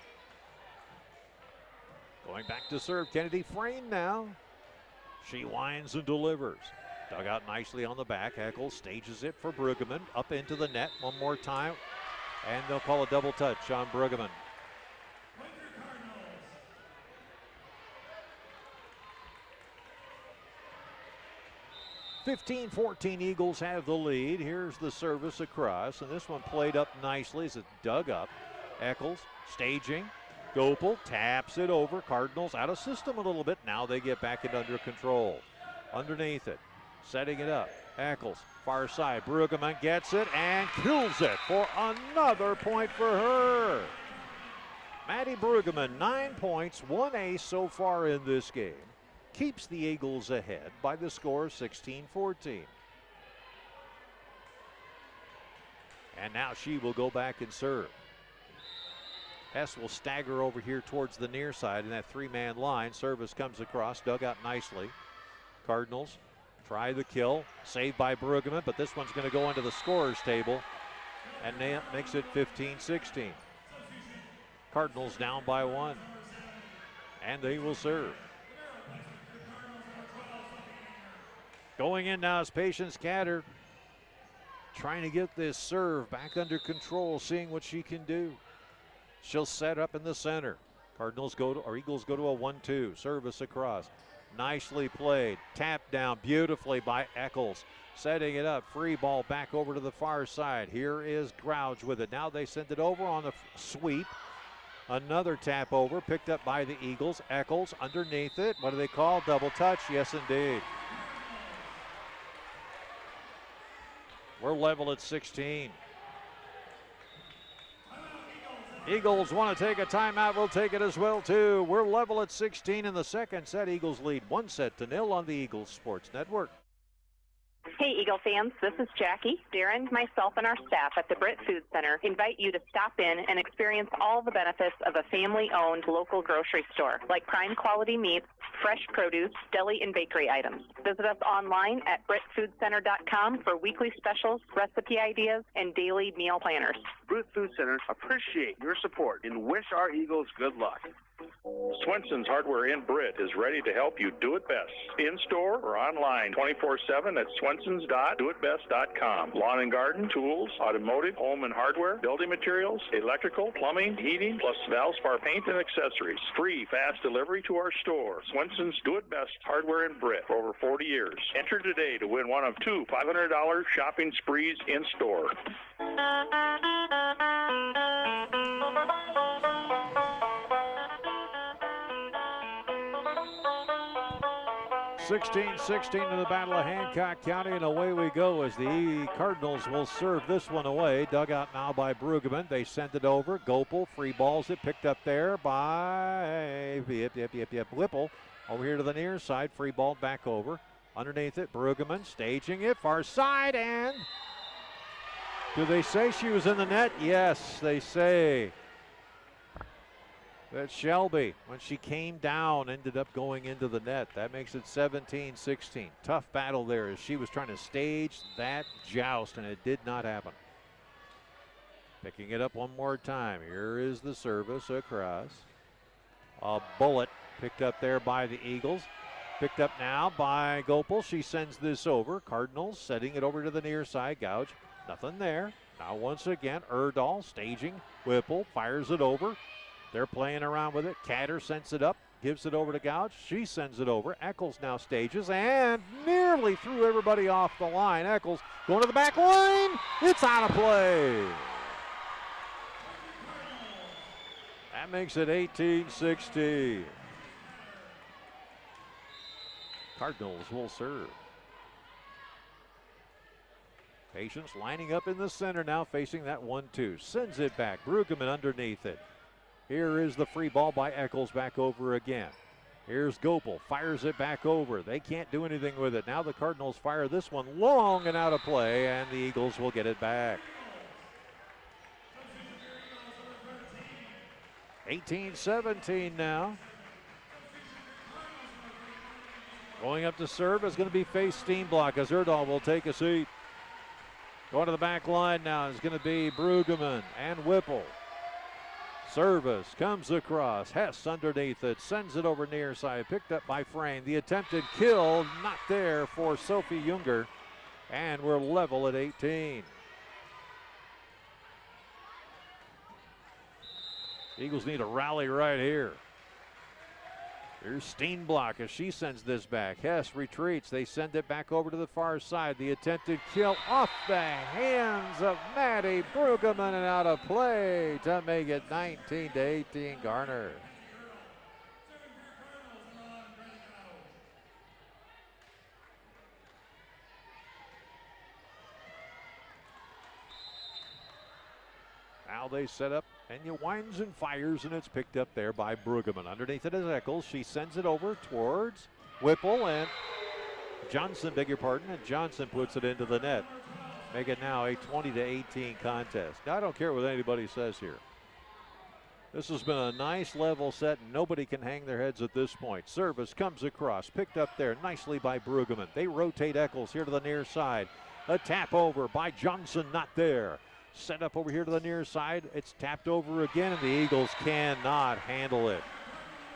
Going back to serve, Kennedy Frayne now. She winds and delivers. Dug out nicely on the back. Eccles stages it for Brueggemann. Up into the net one more time. And they'll call a double touch on Brueggemann. (15-14) Eagles have the lead. Here's the service across, and this one played up nicely as it dug up. Eccles staging. Gopal taps it over. Cardinals out of system a little bit. Now they get back it under control. Underneath it, setting it up. Eccles, far side. Brueggemann gets it and kills it for another point for her. Maddie Brueggemann, 9 points, 1 ace so far in this game. Keeps the Eagles ahead by the score of 16-14. And now she will go back and serve. Hess will stagger over here towards the near side in that 3-man line. Service comes across, dug out nicely. Cardinals try the kill, saved by Brueggemann, but this one's going to go into the scorer's table, and that makes it 15-16. Cardinals down by 1, and they will serve. Going in now is Patience Catter, trying to get this serve back under control, seeing what she can do. She'll set up in the center. Eagles go to a 1-2. Service across. Nicely played. Tapped down beautifully by Eccles. Setting it up. Free ball back over to the far side. Here is Grouch with it. Now they send it over on the sweep. Another tap over. Picked up by the Eagles. Eccles underneath it. What do they call? Double touch. Yes, indeed. We're level at 16. Eagles want to take a timeout. We'll take it as well, too. We're level at 16 in the second set. Eagles lead 1-0 on the Eagles Sports Network. Hey, Eagle fans, this is Jackie. Darren, myself, and our staff at the Britt Food Center invite you to stop in and experience all the benefits of a family-owned local grocery store, like prime quality meats, fresh produce, deli, and bakery items. Visit us online at BrittFoodCenter.com for weekly specials, recipe ideas, and daily meal planners. Britt Food Center appreciate your support and wish our Eagles good luck. Swenson's Hardware in Britt is ready to help you do it best. In-store or online 24/7 at swensons.doitbest.com. Lawn and garden, tools, automotive, home and hardware, building materials, electrical, plumbing, heating, plus Valspar paint and accessories. Free fast delivery to our store. Swenson's Do It Best Hardware in Britt for over 40 years. Enter today to win one of 2 $500 shopping sprees in-store. 16-16 in the Battle of Hancock County, and away we go as the Cardinals will serve this one away. Dug out now by Brueggemann. They send it over. Gopal free balls it, picked up there by Whipple. Over here to the near side, free ball back over. Underneath it, Brueggemann staging it, far side, and do they say she was in the net? Yes, they say. But Shelby, when she came down, ended up going into the net. That makes it 17-16. Tough battle there as she was trying to stage that joust, and it did not happen. Picking it up one more time. Here is the service across. A bullet picked up there by the Eagles. Picked up now by Gopal. She sends this over. Cardinals setting it over to the near side. Gouge. Nothing there. Now once again, Erdahl staging. Whipple fires it over. They're playing around with it. Catter sends it up. Gives it over to Gouge. She sends it over. Eccles now stages and nearly threw everybody off the line. Eccles going to the back line. It's out of play. That makes it 18-16. Cardinals will serve. Patience lining up in the center now, facing that 1-2. Sends it back. Brueggemann underneath it. Here is the free ball by Eccles back over again. Here's Gopal. Fires it back over. They can't do anything with it. Now the Cardinals fire this one long and out of play, and the Eagles will get it back. 18-17 now. Going up to serve is going to be face Steenblock as Erdahl will take a seat. Going to the back line now is going to be Brueggemann and Whipple. Service comes across. Hess underneath it. Sends it over near side. Picked up by Frame. The attempted kill not there for Sophie Junger. And we're level at 18. Eagles need a rally right here. Here's Steenblock as she sends this back. Hess retreats. They send it back over to the far side. The attempted kill off the hands of Maddie Brueggemann and out of play to make it 19-18 Garner. Now they set up, and you winds and fires, and it's picked up there by Brueggemann. Underneath it is Eccles. She sends it over towards Whipple and Johnson, beg your pardon, and Johnson puts it into the net. Make it now a 20-18 contest. Now I don't care what anybody says here. This has been a nice level set, and nobody can hang their heads at this point. Service comes across, picked up there nicely by Brueggemann. They rotate Eccles here to the near side. A tap over by Johnson, not there. Set up over here to the near side. It's tapped over again, and the Eagles cannot handle it.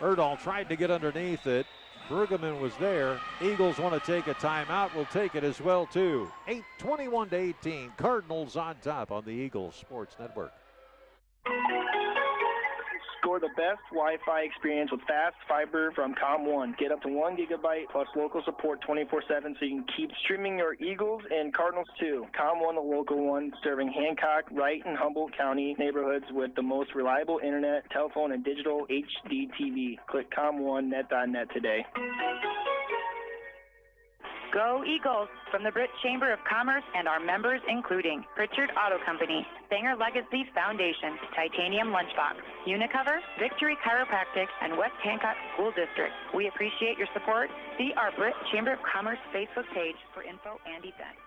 Erdahl tried to get underneath it. Brueggemann was there. Eagles want to take a timeout. We'll take it as well, too. 21-18. Cardinals on top on the Eagles Sports Network. Score the best Wi-Fi experience with fast fiber from ComOne. Get up to 1 gigabyte plus local support 24/7 so you can keep streaming your Eagles and Cardinals too. ComOne, the local one, serving Hancock, Wright, and Humboldt County neighborhoods with the most reliable internet, telephone, and digital HD TV. Click ComOneNet.net today. Go Eagles! From the Britt Chamber of Commerce and our members including Pritchard Auto Company, Sanger Legacy Foundation, Titanium Lunchbox, Unicover, Victory Chiropractic, and West Hancock School District. We appreciate your support. See our Britt Chamber of Commerce Facebook page for info and events.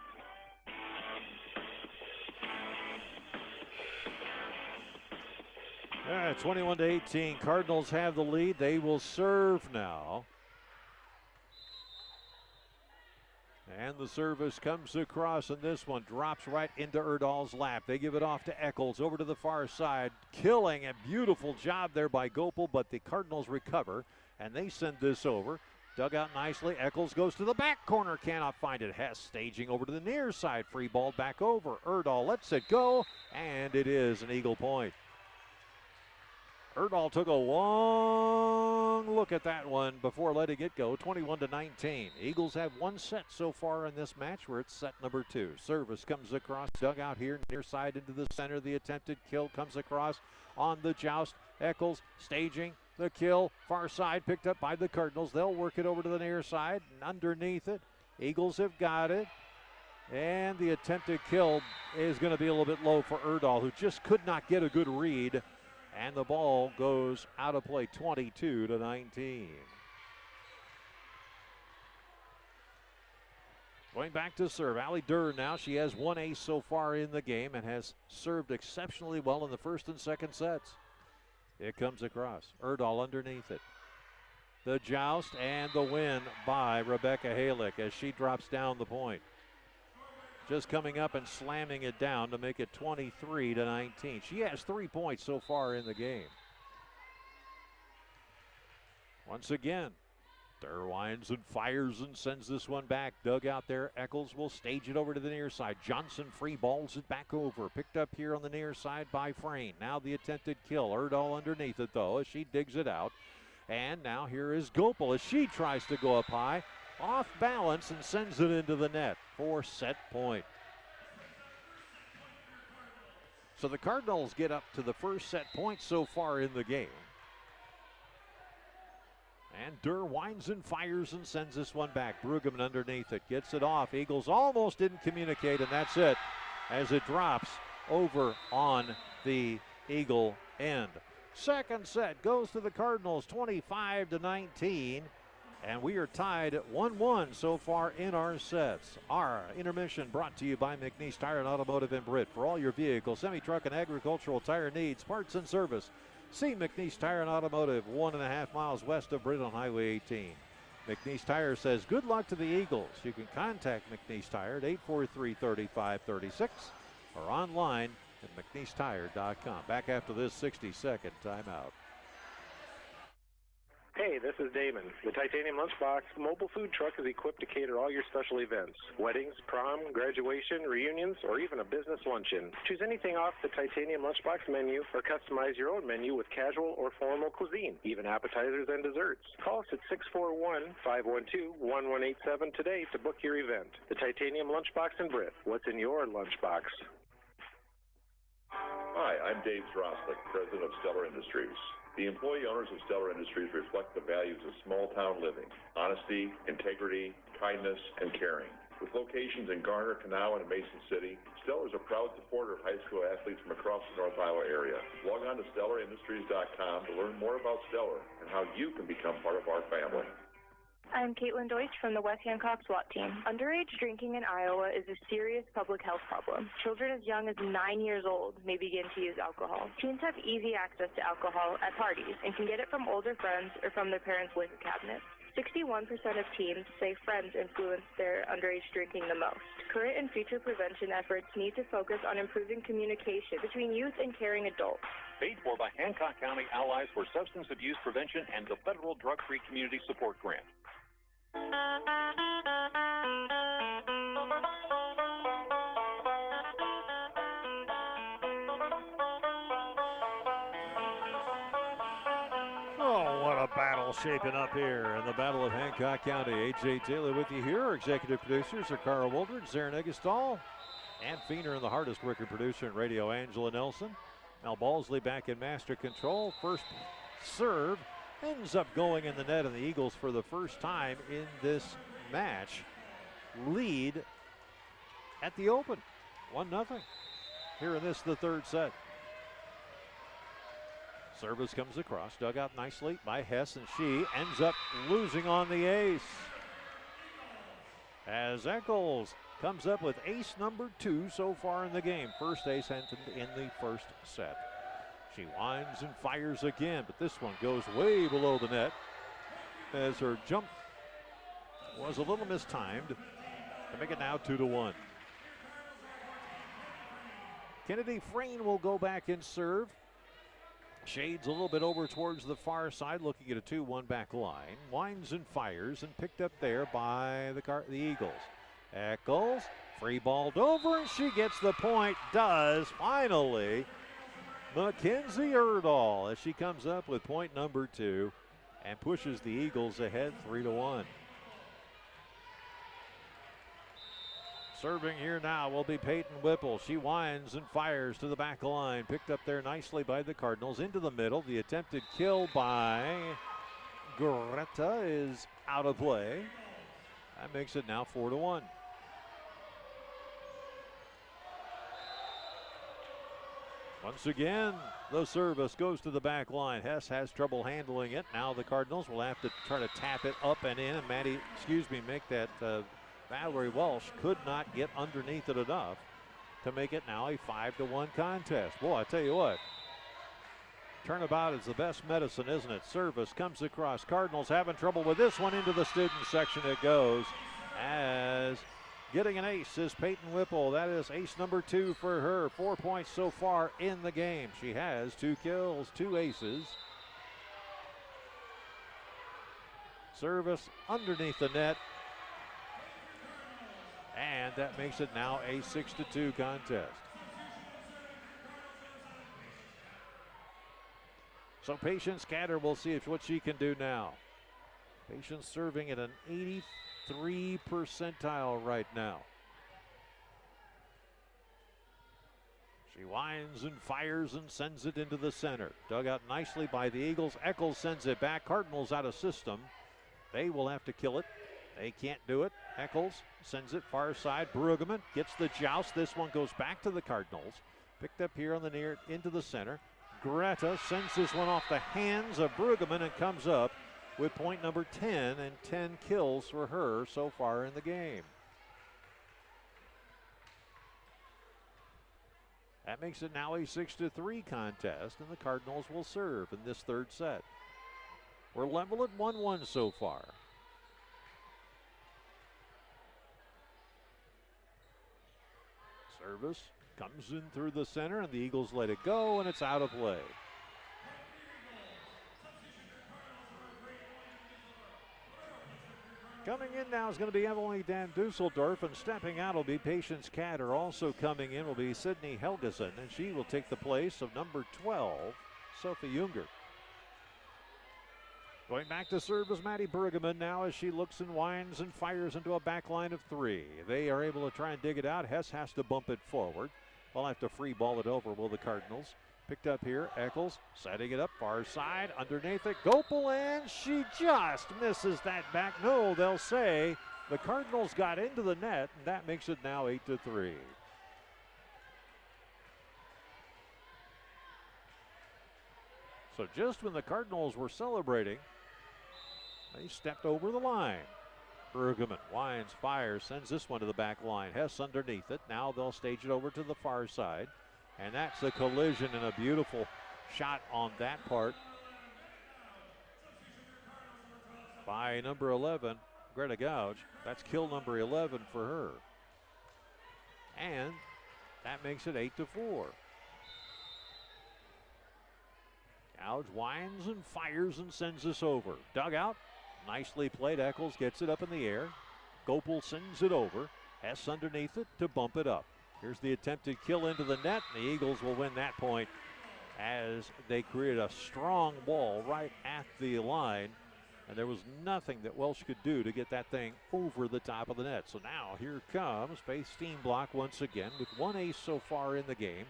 All right, 21-18. Cardinals have the lead. They will serve now. And the service comes across, and this one drops right into Erdahl's lap. They give it off to Eccles over to the far side. Killing a beautiful job there by Gopal, but the Cardinals recover, and they send this over. Dug out nicely. Eccles goes to the back corner, cannot find it. Hess staging over to the near side. Free ball back over. Erdahl lets it go, and it is an Eagle point. Erdahl took a long look at that one before letting it go, 21-19. Eagles have one set so far in this match. We're at set number 2. Service comes across, dug out here near side into the center. The attempted kill comes across on the joust. Eccles staging the kill, far side picked up by the Cardinals. They'll work it over to the near side and underneath it. Eagles have got it. And the attempted kill is going to be a little bit low for Erdahl, who just could not get a good read. And the ball goes out of play, 22-19. Going back to serve, Allie Durr now. She has one ace so far in the game and has served exceptionally well in the first and second sets. It comes across. Erdahl underneath it. The joust and the win by Rebecca Halick as she drops down the point. Just coming up and slamming it down to make it 23-19. She has 3 points so far in the game. Once again, Durr winds and fires and sends this one back. Dug out there. Eccles will stage it over to the near side. Johnson free balls it back over. Picked up here on the near side by Frayne. Now the attempted kill. Erdahl underneath it though as she digs it out. And now here is Gopal as she tries to go up high. Off balance and sends it into the net for set point. So the Cardinals get up to the first set point so far in the game. And Durr winds and fires and sends this one back. Brueggemann underneath it, gets it off. Eagles almost didn't communicate, and that's it as it drops over on the Eagle end. Second set goes to the Cardinals, 25-19. And we are tied at 1-1 so far in our sets. Our intermission brought to you by McNeese Tire and Automotive in Britt. For all your vehicle, semi-truck, and agricultural tire needs, parts and service, see McNeese Tire and Automotive 1.5 miles west of Britt on Highway 18. McNeese Tire says good luck to the Eagles. You can contact McNeese Tire at 843-3536 or online at McNeeseTire.com. Back after this 60-second timeout. Hey, this is Damon. The Titanium Lunchbox mobile food truck is equipped to cater all your special events. Weddings, prom, graduation, reunions, or even a business luncheon. Choose anything off the Titanium Lunchbox menu or customize your own menu with casual or formal cuisine, even appetizers and desserts. Call us at 641-512-1187 today to book your event. The Titanium Lunchbox in Britt. What's in your lunchbox? Hi, I'm Dave Droslik, president of Stellar Industries. The employee owners of Stellar Industries reflect the values of small-town living: honesty, integrity, kindness, and caring. With locations in Garner, Kanawha, and Mason City, Stellar is a proud supporter of high school athletes from across the North Iowa area. Log on to StellarIndustries.com to learn more about Stellar and how you can become part of our family. I'm Caitlin Deutsch from the West Hancock SWAT team. Underage drinking in Iowa is a serious public health problem. Children as young as 9 years old may begin to use alcohol. Teens have easy access to alcohol at parties and can get it from older friends or from their parents' liquor cabinet. 61% of teens say friends influence their underage drinking the most. Current and future prevention efforts need to focus on improving communication between youth and caring adults. Paid for by Hancock County Allies for Substance Abuse Prevention and the Federal Drug-Free Community Support Grant. Oh, what a battle shaping up here in the Battle of Hancock County. A.J. Taylor with you here. Our executive producers are Carl Woldred, Zarin Eggestal, and Feener, and the hardest working producer in radio, Angela Nelson. Now Balsley back in master control. First serve ends up going in the net, and the Eagles, for the first time in this match, lead at the open, 1-0. Here in this, the third set. Service comes across, dug out nicely by Hess, and she ends up losing on the ace. As Eccles comes up with ace number 2 so far in the game. First ace in the first set. She winds and fires again, but this one goes way below the net as her jump was a little mistimed to make it now 2-1. Kennedy Frayne will go back and serve. Shades a little bit over towards the far side, looking at a 2-1 back line. Winds and fires, and picked up there by the Eagles. Eccles, free balled over, and she gets the point. Does finally Mackenzie Erdahl as she comes up with point number 2 and pushes the Eagles ahead 3-1. Serving here now will be Peyton Whipple. She winds and fires to the back line. Picked up there nicely by the Cardinals. Into the middle. The attempted kill by Greta is out of play. That makes it now 4-1. Once again, the service goes to the back line. Hess has trouble handling it. Now the Cardinals will have to try to tap it up and in. And make that Valerie Walsh could not get underneath it enough to make it now a 5-1 contest. Boy, I tell you what, Turnabout is the best medicine, isn't it? Service comes across. Cardinals having trouble with this one. Into the student section it goes. As getting an ace is Peyton Whipple. That is ace number 2 for her. 4 points so far in the game. She has 2 kills, 2 aces. Service underneath the net. And that makes it now a 6-2 contest. So Patience Catter, we'll see what she can do now. Patience serving at an 83 percentile right now. She winds and fires and sends it into the center. Dug out nicely by the Eagles. Eccles sends it back. Cardinals out of system. They will have to kill it. They can't do it. Eccles sends it far side. Brueggemann gets the joust. This one goes back to the Cardinals. Picked up here on the near into the center. Greta sends this one off the hands of Brueggemann and comes up with point number 10 and 10 kills for her so far in the game. That makes it now a 6-3 contest, and the Cardinals will serve in this third set. We're level at 1-1 so far. Service comes in through the center, and the Eagles let it go, and it's out of play. Coming in now is going to be Emily Van Dusseldorf, and stepping out will be Patience Catter. Also coming in will be Sydney Helgeson, and she will take the place of number 12, Sophie Junger. Going back to serve is Maddie Brueggemann now as she looks and winds and fires into a back line of 3. They are able to try and dig it out. Hess has to bump it forward. They'll have to free ball it over, will the Cardinals. Picked up here, Eccles setting it up far side, underneath it, Gopel, and she just misses that back. No, they'll say the Cardinals got into the net, and that makes it now 8-3. So just when the Cardinals were celebrating, they stepped over the line. Brueggemann winds, fires, sends this one to the back line. Hess underneath it. Now they'll stage it over to the far side. And that's a collision and a beautiful shot on that part by number 11, Greta Gouge. That's kill number 11 for her. And that makes it 8-4. Gouge winds and fires and sends this over. Dug out. Nicely played. Eccles gets it up in the air. Gopel sends it over. Hess underneath it to bump it up. Here's the attempted kill into the net. The Eagles will win that point as they create a strong ball right at the line. And there was nothing that Welsh could do to get that thing over the top of the net. So now here comes Faith Steenblock once again with 1 ace so far in the game.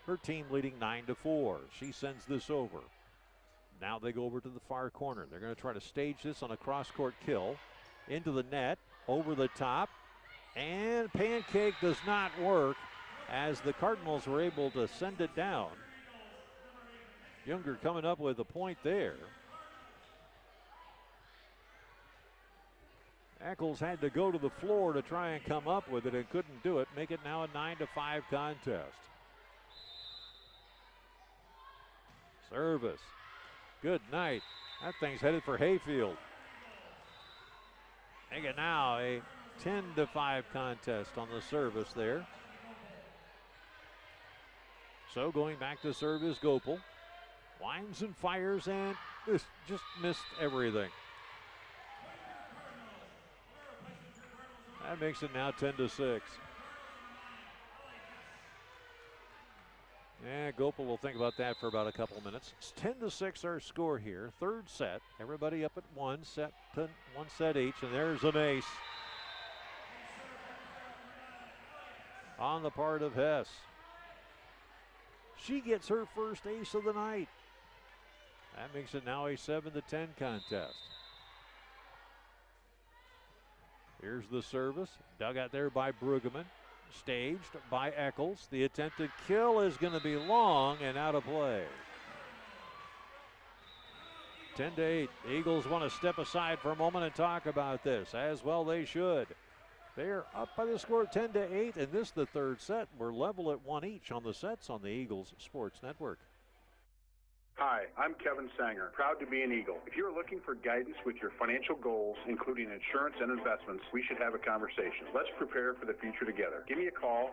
Her team leading 9-4. She sends this over. Now they go over to the far corner. They're going to try to stage this on a cross-court kill. Into the net, over the top, and pancake does not work as the Cardinals were able to send it down. Junger coming up with a point there. Eccles had to go to the floor to try and come up with it and couldn't do it. Make it now a 9-5 contest. Service. Good night. That thing's headed for Hayfield. Make it now a 10-5 contest on the service there. So going back to serve is Gopel. Winds and fires and just missed everything. That makes it now 10-6. Yeah, Gopel will think about that for about a couple of minutes. It's 10-6 our score here. Third set. Everybody up at one set each, and there's an ace on the part of Hess. She gets her first ace of the night. That makes it now a 7-10 contest. Here's the service. Dug out there by Brueggemann. Staged by Eccles. The attempted kill is going to be long and out of play. 10-8. The Eagles want to step aside for a moment and talk about this. As well they should. They're up by the score 10-8, and this is the third set. We're level at 1 each on the sets on the Eagles Sports Network. Hi, I'm Kevin Sanger, proud to be an Eagle. If you're looking for guidance with your financial goals, including insurance and investments, we should have a conversation. Let's prepare for the future together. Give me a call,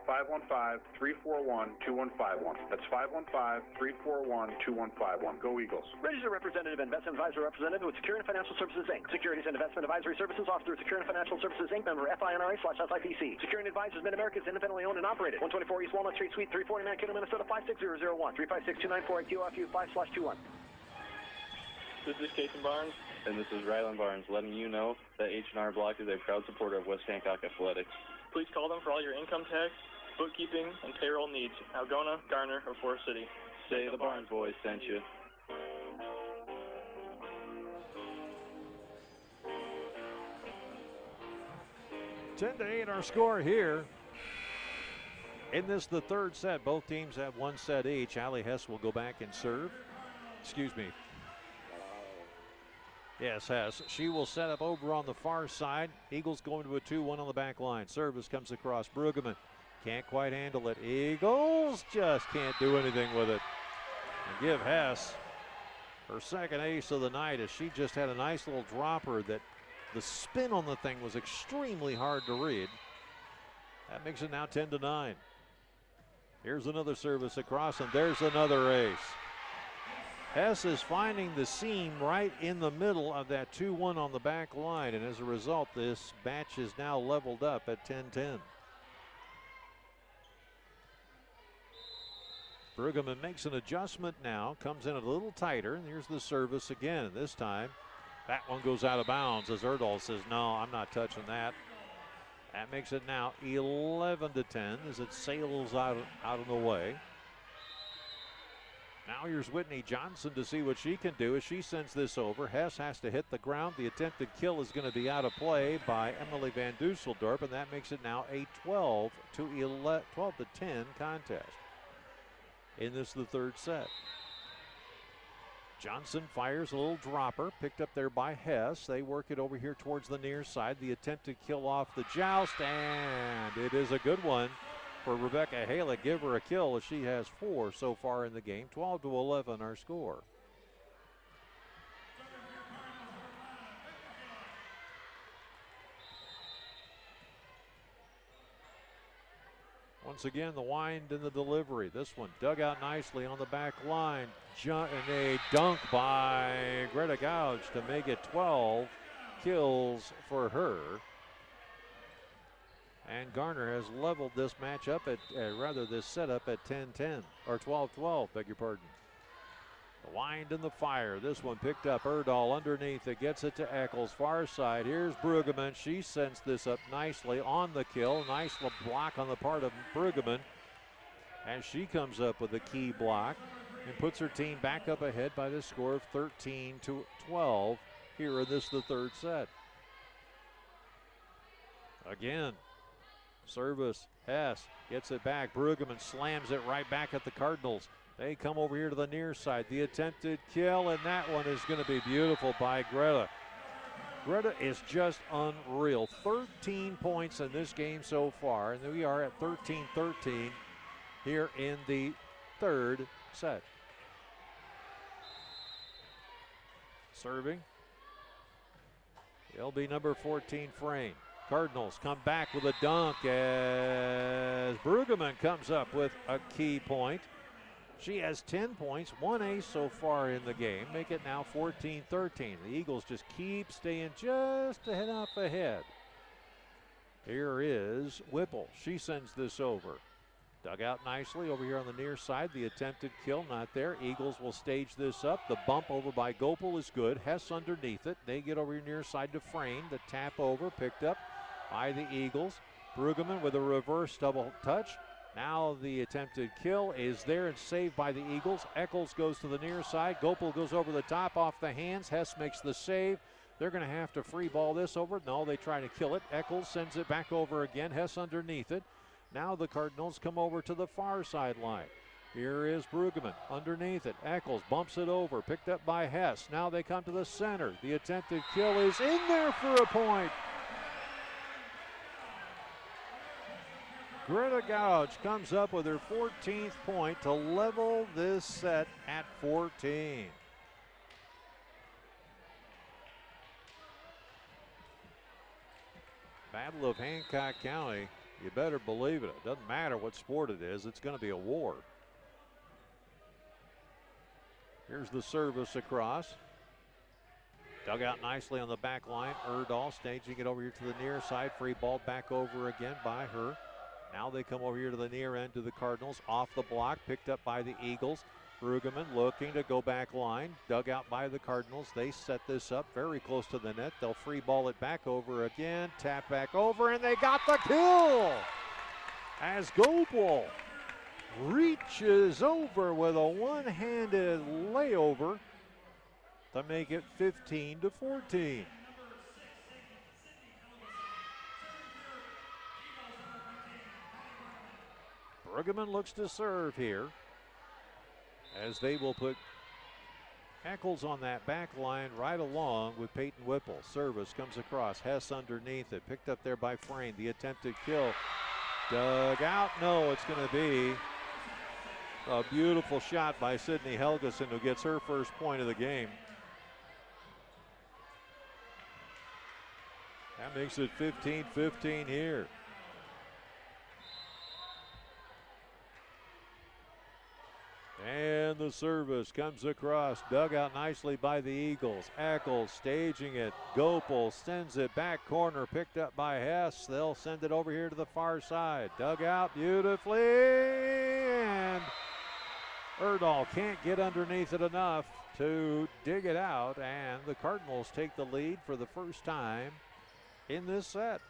515-341-2151. That's 515-341-2151. Go Eagles. Registered representative, investment advisor representative with Securian Financial Services, Inc. Securities and investment advisory services offered through Securian Financial Services, Inc. Member FINRA/SIPC. Securian Advisors Mid-America is independently owned and operated. 124 East Walnut Street, Suite 340, Mankato, Minnesota 56001. 356-294 QFU 5/21. This is Casey Barnes, and this is Rylan Barnes, letting you know that H&R Block is a proud supporter of West Hancock Athletics. Please call them for all your income tax, bookkeeping, and payroll needs. Algona, Garner, or Forest City. Say the Barnes boys sent you. Ten to 8 our score here. In this, the third set, both teams have one set each. Allie Hess will go back and serve. Excuse me. Yes, Hess. She will set up over on the far side. Eagles going to a 2-1 on the back line. Service comes across. Brueggemann can't quite handle it. Eagles just can't do anything with it. And give Hess her second ace of the night, as she just had a nice little dropper that the spin on the thing was extremely hard to read. That makes it now 10 to 9. Here's another service across, and there's another ace. Hess is finding the seam right in the middle of that 2-1 on the back line, and as a result, this match is now leveled up at 10-10. Brueggemann makes an adjustment now, comes in a little tighter, and here's the service again. And this time, that one goes out of bounds as Erdahl says, no, I'm not touching that. That makes it now 11 to 10 as it sails out of the way. Now here's Whitney Johnson to see what she can do as she sends this over. Hess has to hit the ground. The attempted kill is going to be out of play by Emily Van Dusseldorp, and that makes it now a 12 to 10 contest. In this, the third set. Johnson fires a little dropper, picked up there by Hess. They work it over here towards the near side. The attempted kill off the joust, and it is a good one for Rebecca Haley. Give her a kill as she has 4 so far in the game. 12 to 11 our score. Once again, the wind and the delivery. This one dug out nicely on the back line. And a dunk by Greta Gouge to make it 12 kills for her. And Garner has leveled this match up at, this setup at 10-10, or 12-12, beg your pardon. The wind and the fire. This one picked up. Erdahl underneath it. Gets it to Eccles. Far side. Here's Brueggemann. She sends this up nicely on the kill. Nice block on the part of Brueggemann. As she comes up with a key block and puts her team back up ahead by the score of 13 to 12 here in this, the third set. Again, service. Hess gets it back. Brueggemann slams it right back at the Cardinals. They come over here to the near side. The attempted kill, and that one is going to be beautiful by Greta. Greta is just unreal. 13 points in this game so far, and we are at 13-13 here in the third set. Serving. It'll be number 14, Frayne. Cardinals come back with a dunk as Brueggemann comes up with a key point. She has 10 points, 1 ace so far in the game. Make it now 14-13. The Eagles just keep staying just a head off ahead. Here is Whipple. She sends this over. Dug out nicely over here on the near side. The attempted kill not there. Eagles will stage this up. The bump over by Gopel is good. Hess underneath it. They get over here near side to Frayne. The tap over picked up by the Eagles. Brueggemann with a reverse double touch. Now the attempted kill is there and saved by the Eagles. Eccles goes to the near side. Gopel goes over the top off the hands. Hess makes the save. They're going to have to free ball this over. No, they try to kill it. Eccles sends it back over again. Hess underneath it. Now the Cardinals come over to the far sideline. Here is Brueggemann underneath it. Eccles bumps it over. Picked up by Hess. Now they come to the center. The attempted kill is in there for a point. Greta Gouge comes up with her 14th point to level this set at 14. Battle of Hancock County, you better believe it. It doesn't matter what sport it is, it's going to be a war. Here's the service across. Dug out nicely on the back line. Erdahl staging it over here to the near side. Free ball back over again by her. Now they come over here to the near end to the Cardinals. Off the block, picked up by the Eagles. Brueggemann looking to go back line. Dug out by the Cardinals. They set this up very close to the net. They'll free ball it back over again. Tap back over, and they got the kill! As Gopel reaches over with a one-handed layover to make it 15-14. Brueggemann looks to serve here as they will put Eccles on that back line right along with Peyton Whipple. Service comes across. Hess underneath it. Picked up there by Frayne. The attempted kill. Dug out. No, it's going to be a beautiful shot by Sydney Helgeson, who gets her first point of the game. That makes it 15-15 here. And the service comes across, dug out nicely by the Eagles. Eccles staging it. Gopel sends it back corner, picked up by Hess. They'll send it over here to the far side. Dug out beautifully, and Erdahl can't get underneath it enough to dig it out, and the Cardinals take the lead for the first time in this set.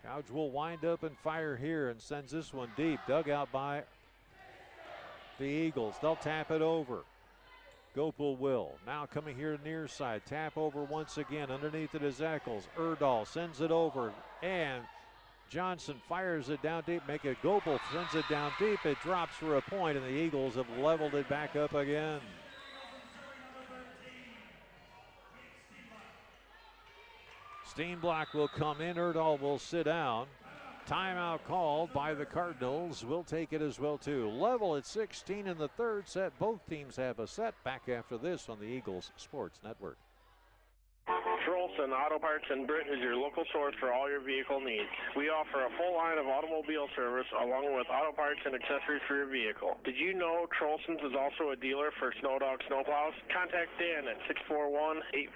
Gouge will wind up and fire here and sends this one deep. Dug out by the Eagles. They'll tap it over. Gopel will. Now coming here to near side. Tap over once again. Underneath it is Eccles. Erdahl sends it over. And Johnson fires it down deep. Make it Gopel sends it down deep. It drops for a point, and the Eagles have leveled it back up again. Steenblock will come in. Erdahl will sit down. Timeout called by the Cardinals. We'll take it as well, too. Level at 16 in the third set. Both teams have a set. Back after this on the Eagles Sports Network. Trolson Auto Parts in Britt is your local source for all your vehicle needs. We offer a full line of automobile service along with auto parts and accessories for your vehicle. Did you know Trolson's is also a dealer for Snowdog snowplows? Contact Dan at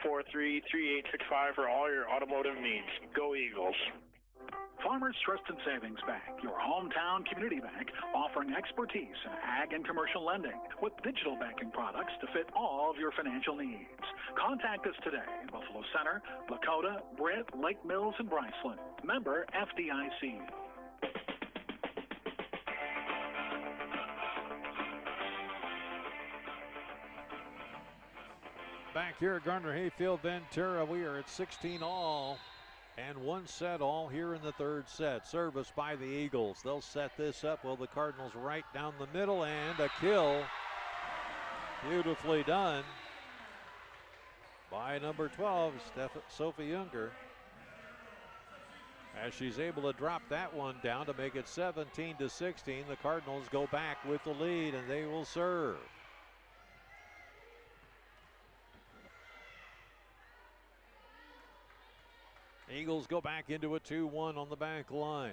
641-843-3865 for all your automotive needs. Go Eagles. Farmers Trust and Savings Bank, your hometown community bank, offering expertise in ag and commercial lending with digital banking products to fit all of your financial needs. Contact us today in Buffalo Center, Lakota, Britt, Lake Mills, and Bryceland. Member FDIC. Back here at Gardner Hayfield, Ventura, we are at 16 all. And one set all here in the third set. Service by the Eagles. They'll set this up. Well, the Cardinals right down the middle, and a kill. Beautifully done by number 12, Sophie Younger. As she's able to drop that one down to make it 17-16. The Cardinals go back with the lead, and they will serve. Eagles go back into a 2-1 on the back line.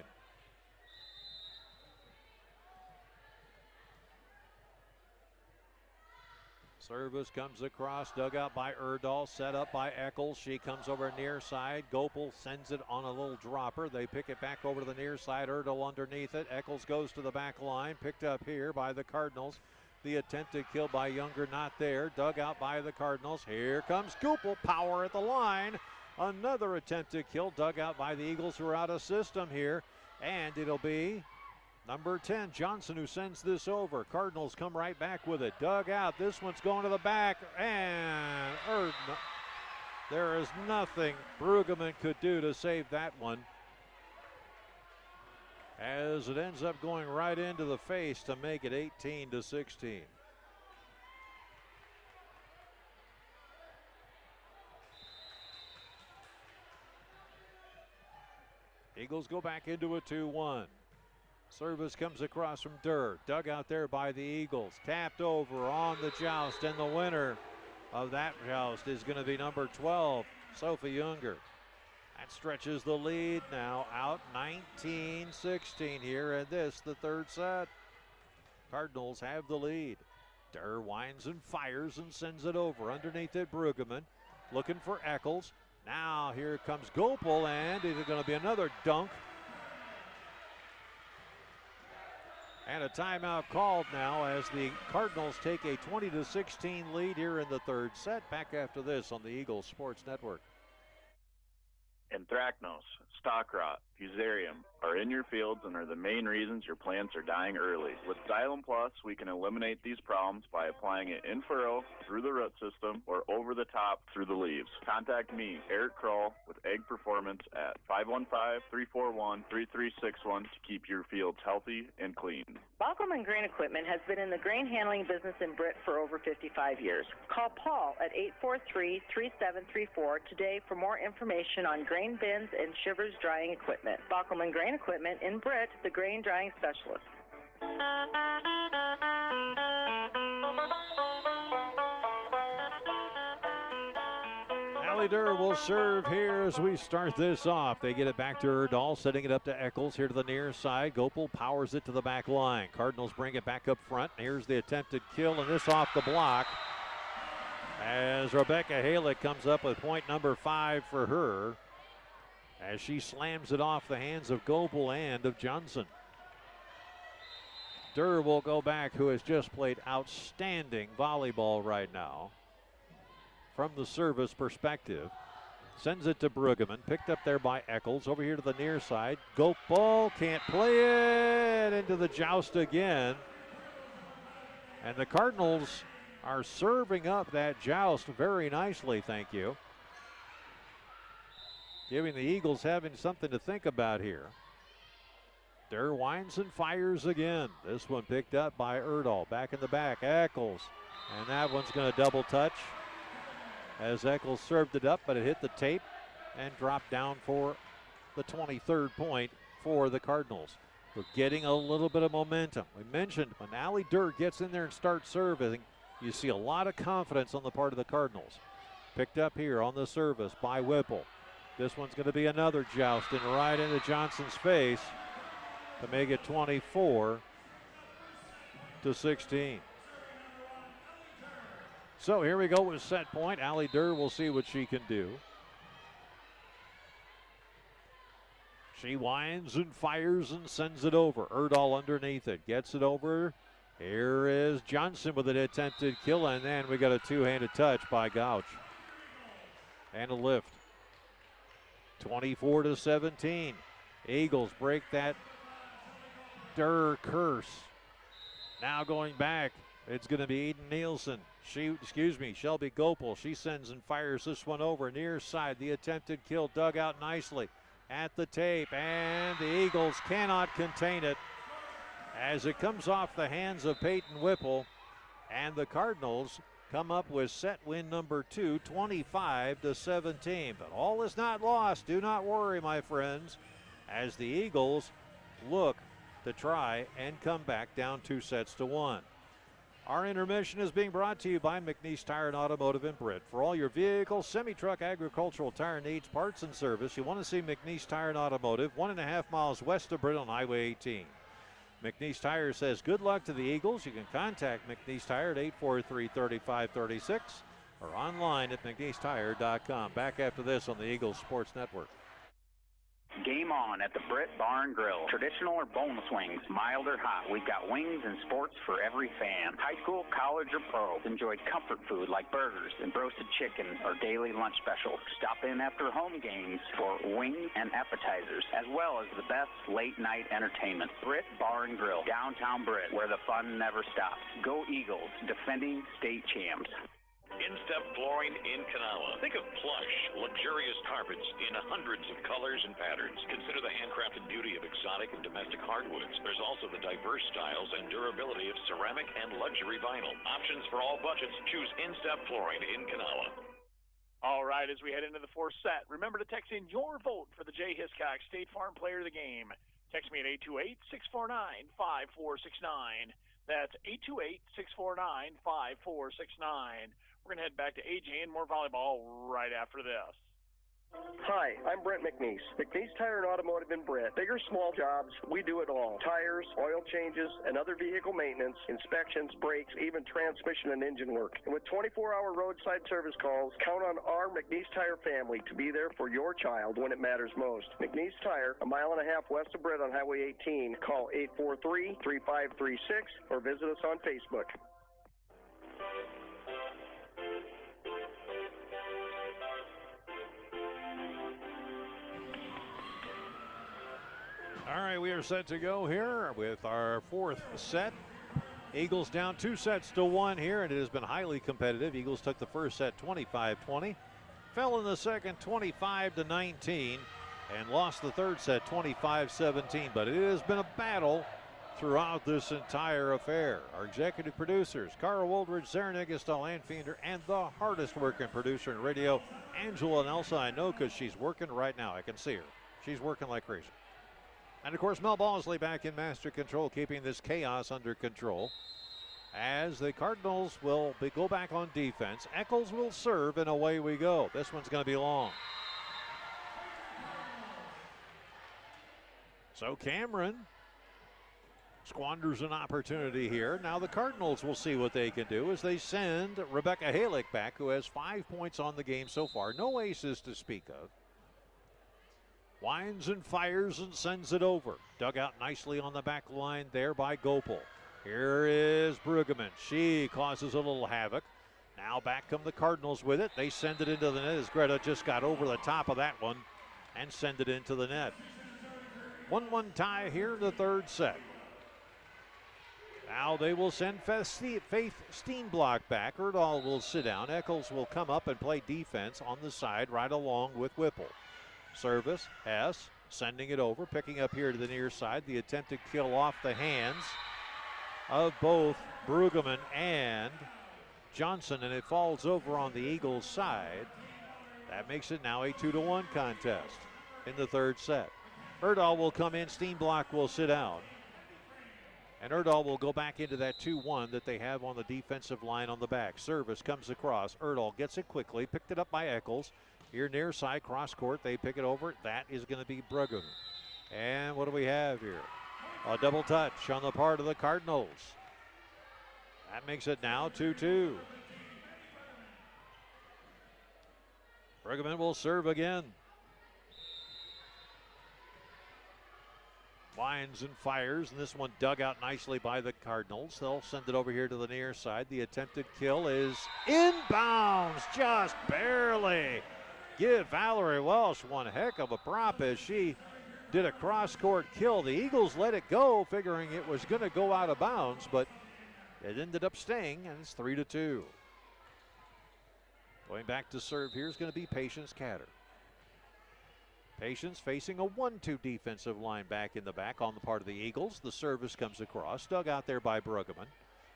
Service comes across, dug out by Erdahl, set up by Eccles. She comes over near side. Gopel sends it on a little dropper. They pick it back over to the near side. Erdahl underneath it. Eccles goes to the back line. Picked up here by the Cardinals. The attempted kill by Younger not there. Dug out by the Cardinals. Here comes Gopel. Power at the line. Another attempted kill dug out by the Eagles, who are out of system here. And it'll be number 10, Johnson, who sends this over. Cardinals come right back with it. Dug out. This one's going to the back. And there is nothing Brueggemann could do to save that one, as it ends up going right into the face to make it 18-16. Eagles go back into a 2-1. Service comes across from Durr. Dug out there by the Eagles. Tapped over on the joust, and the winner of that joust is going to be number 12, Sophie Younger. That stretches the lead now out 19-16 here in this, the third set. Cardinals have the lead. Durr winds and fires and sends it over. Underneath it, Brueggemann looking for Eccles. Now here comes Gopel, and it's going to be another dunk. And a timeout called now as the Cardinals take a 20-16 lead here in the third set. Back after this on the Eagles Sports Network. Anthracnose, stock rot, fusarium are in your fields and are the main reasons your plants are dying early. With Xylem Plus, we can eliminate these problems by applying it in furrow, through the root system, or over the top through the leaves. Contact me, Eric Kroll, with Egg Performance at 515-341-3361 to keep your fields healthy and clean. Baukelman Grain Equipment has been in the grain handling business in Britt for over 55 years. Call Paul at 843-3734 today for more information on grain bins and shivers drying equipment. Baukelman Grain Equipment in Britt, the grain drying specialist. Allie Durr will serve here as we start this off. They get it back to Erdahl, setting it up to Eccles here to the near side. Gopel powers it to the back line. Cardinals bring it back up front. Here's the attempted kill, and this off the block as Rebecca Halick comes up with point number 5 for her as she slams it off the hands of Gopel and of Johnson. Durr will go back, who has just played outstanding volleyball right now. From the service perspective, sends it to Brueggemann, picked up there by Eccles, over here to the near side. Gopel can't play it, into the joust again. And the Cardinals are serving up that joust very nicely, thank you. Giving the Eagles having something to think about here. Durr winds and fires again. This one picked up by Erdahl. Back in the back, Eccles. And that one's going to double touch as Eccles served it up, but it hit the tape and dropped down for the 23rd point for the Cardinals. We're getting a little bit of momentum. We mentioned when Allie Durr gets in there and starts serving, you see a lot of confidence on the part of the Cardinals. Picked up here on the service by Whipple. This one's going to be another jousting right into Johnson's face to make it 24-16. So here we go with set point. Allie Durr will see what she can do. She winds and fires and sends it over. Erdahl underneath it, gets it over. Here is Johnson with an attempted kill, and then we got a two-handed touch by Gouch. And a lift. 24-17. Eagles break that Durr curse. Now going back, it's going to be Eden Nielsen. Shelby Gopel. She sends and fires this one over near side. The attempted kill dug out nicely at the tape, and the Eagles cannot contain it as it comes off the hands of Peyton Whipple, and the Cardinals come up with set win number 2, 25-17. But all is not lost. Do not worry, my friends, as the Eagles look to try and come back down 2-1. Our intermission is being brought to you by McNeese Tire and Automotive in Britt. For all your vehicle, semi-truck, agricultural tire needs, parts, and service, you want to see McNeese Tire and Automotive, 1.5 miles west of Britt on Highway 18. McNeese Tire says good luck to the Eagles. You can contact McNeese Tire at 843-3536 or online at McNeeseTire.com. Back after this on the Eagles Sports Network. Game on at the Britt Bar and Grill. Traditional or boneless wings, mild or hot. We've got wings and sports for every fan. High school, college, or pro. Enjoy comfort food like burgers and roasted chicken or daily lunch specials. Stop in after home games for wings and appetizers, as well as the best late night entertainment. Britt Bar and Grill, downtown Britt, where the fun never stops. Go Eagles, defending state champs. In-step flooring in Kanawha. Think of plush, luxurious carpets in hundreds of colors and patterns. Consider the handcrafted beauty of exotic and domestic hardwoods. There's also the diverse styles and durability of ceramic and luxury vinyl. Options for all budgets. Choose in-step flooring in Kanawha. All right. right as we head into the fourth set. Remember to text in your vote for the Jay Hiscock State Farm Player of the Game. Text me at 828-649-5469. That's 828-649-5469. We're going to head back to AJ and more volleyball right after this. Hi, I'm Brent McNeese. McNeese Tire and Automotive in Britt. Big or small jobs, we do it all. Tires, oil changes, and other vehicle maintenance, inspections, brakes, even transmission and engine work. And with 24-hour roadside service calls, count on our McNeese Tire family to be there for your child when it matters most. McNeese Tire, a mile and a half west of Britt on Highway 18. Call 843-3536 or visit us on Facebook. All right, we are set to go here with our fourth set. Eagles down 2-1 here, and it has been highly competitive. Eagles took the first set 25-20, fell in the second 25-19, and lost the third set 25-17. But it has been a battle throughout this entire affair. Our executive producers, Carl Woldridge, Zarin Egestal, Anfiender, and the hardest working producer in radio, Angela Nelson. I know because she's working right now. I can see her. She's working like crazy. And, of course, Mel Balsley back in master control, keeping this chaos under control. As the Cardinals will go back on defense, Eccles will serve, and away we go. This one's going to be long. So Cameron squanders an opportunity here. Now the Cardinals will see what they can do as they send Rebecca Halick back, who has 5 points on the game so far. No aces to speak of. Winds and fires and sends it over. Dug out nicely on the back line there by Gopal. Here is Brueggemann. She causes a little havoc. Now back come the Cardinals with it. They send it into the net as Greta just got over the top of that one and send it into the net. 1-1 tie here in the third set. Now they will send Faith Steenblock back. Erdahl will sit down. Eccles will come up and play defense on the side right along with Whipple. Service, Hess sending it over, picking up here to the near side. The attempted kill off the hands of both Brueggemann and Johnson, and it falls over on the Eagles' side. That makes it now a 2-1 contest in the third set. Erdahl will come in, Steenblock will sit down. And Erdahl will go back into that 2-1 that they have on the defensive line on the back. Service comes across. Erdahl gets it quickly, picked it up by Eccles. Here near side, cross court, they pick it over. That is going to be Brueggemann. And what do we have here? A double touch on the part of the Cardinals. That makes it now 2-2. Brueggemann will serve again. Winds and fires, and this one dug out nicely by the Cardinals. They'll send it over here to the near side. The attempted kill is inbounds, just barely. Give Valerie Welsh one heck of a prop as she did a cross-court kill. The Eagles let it go, figuring it was going to go out of bounds, but it ended up staying, and it's 3-2. Going back to serve here is going to be Patience Catter. Patience facing a 1-2 defensive line back in the back on the part of the Eagles. The service comes across, dug out there by Brueggemann.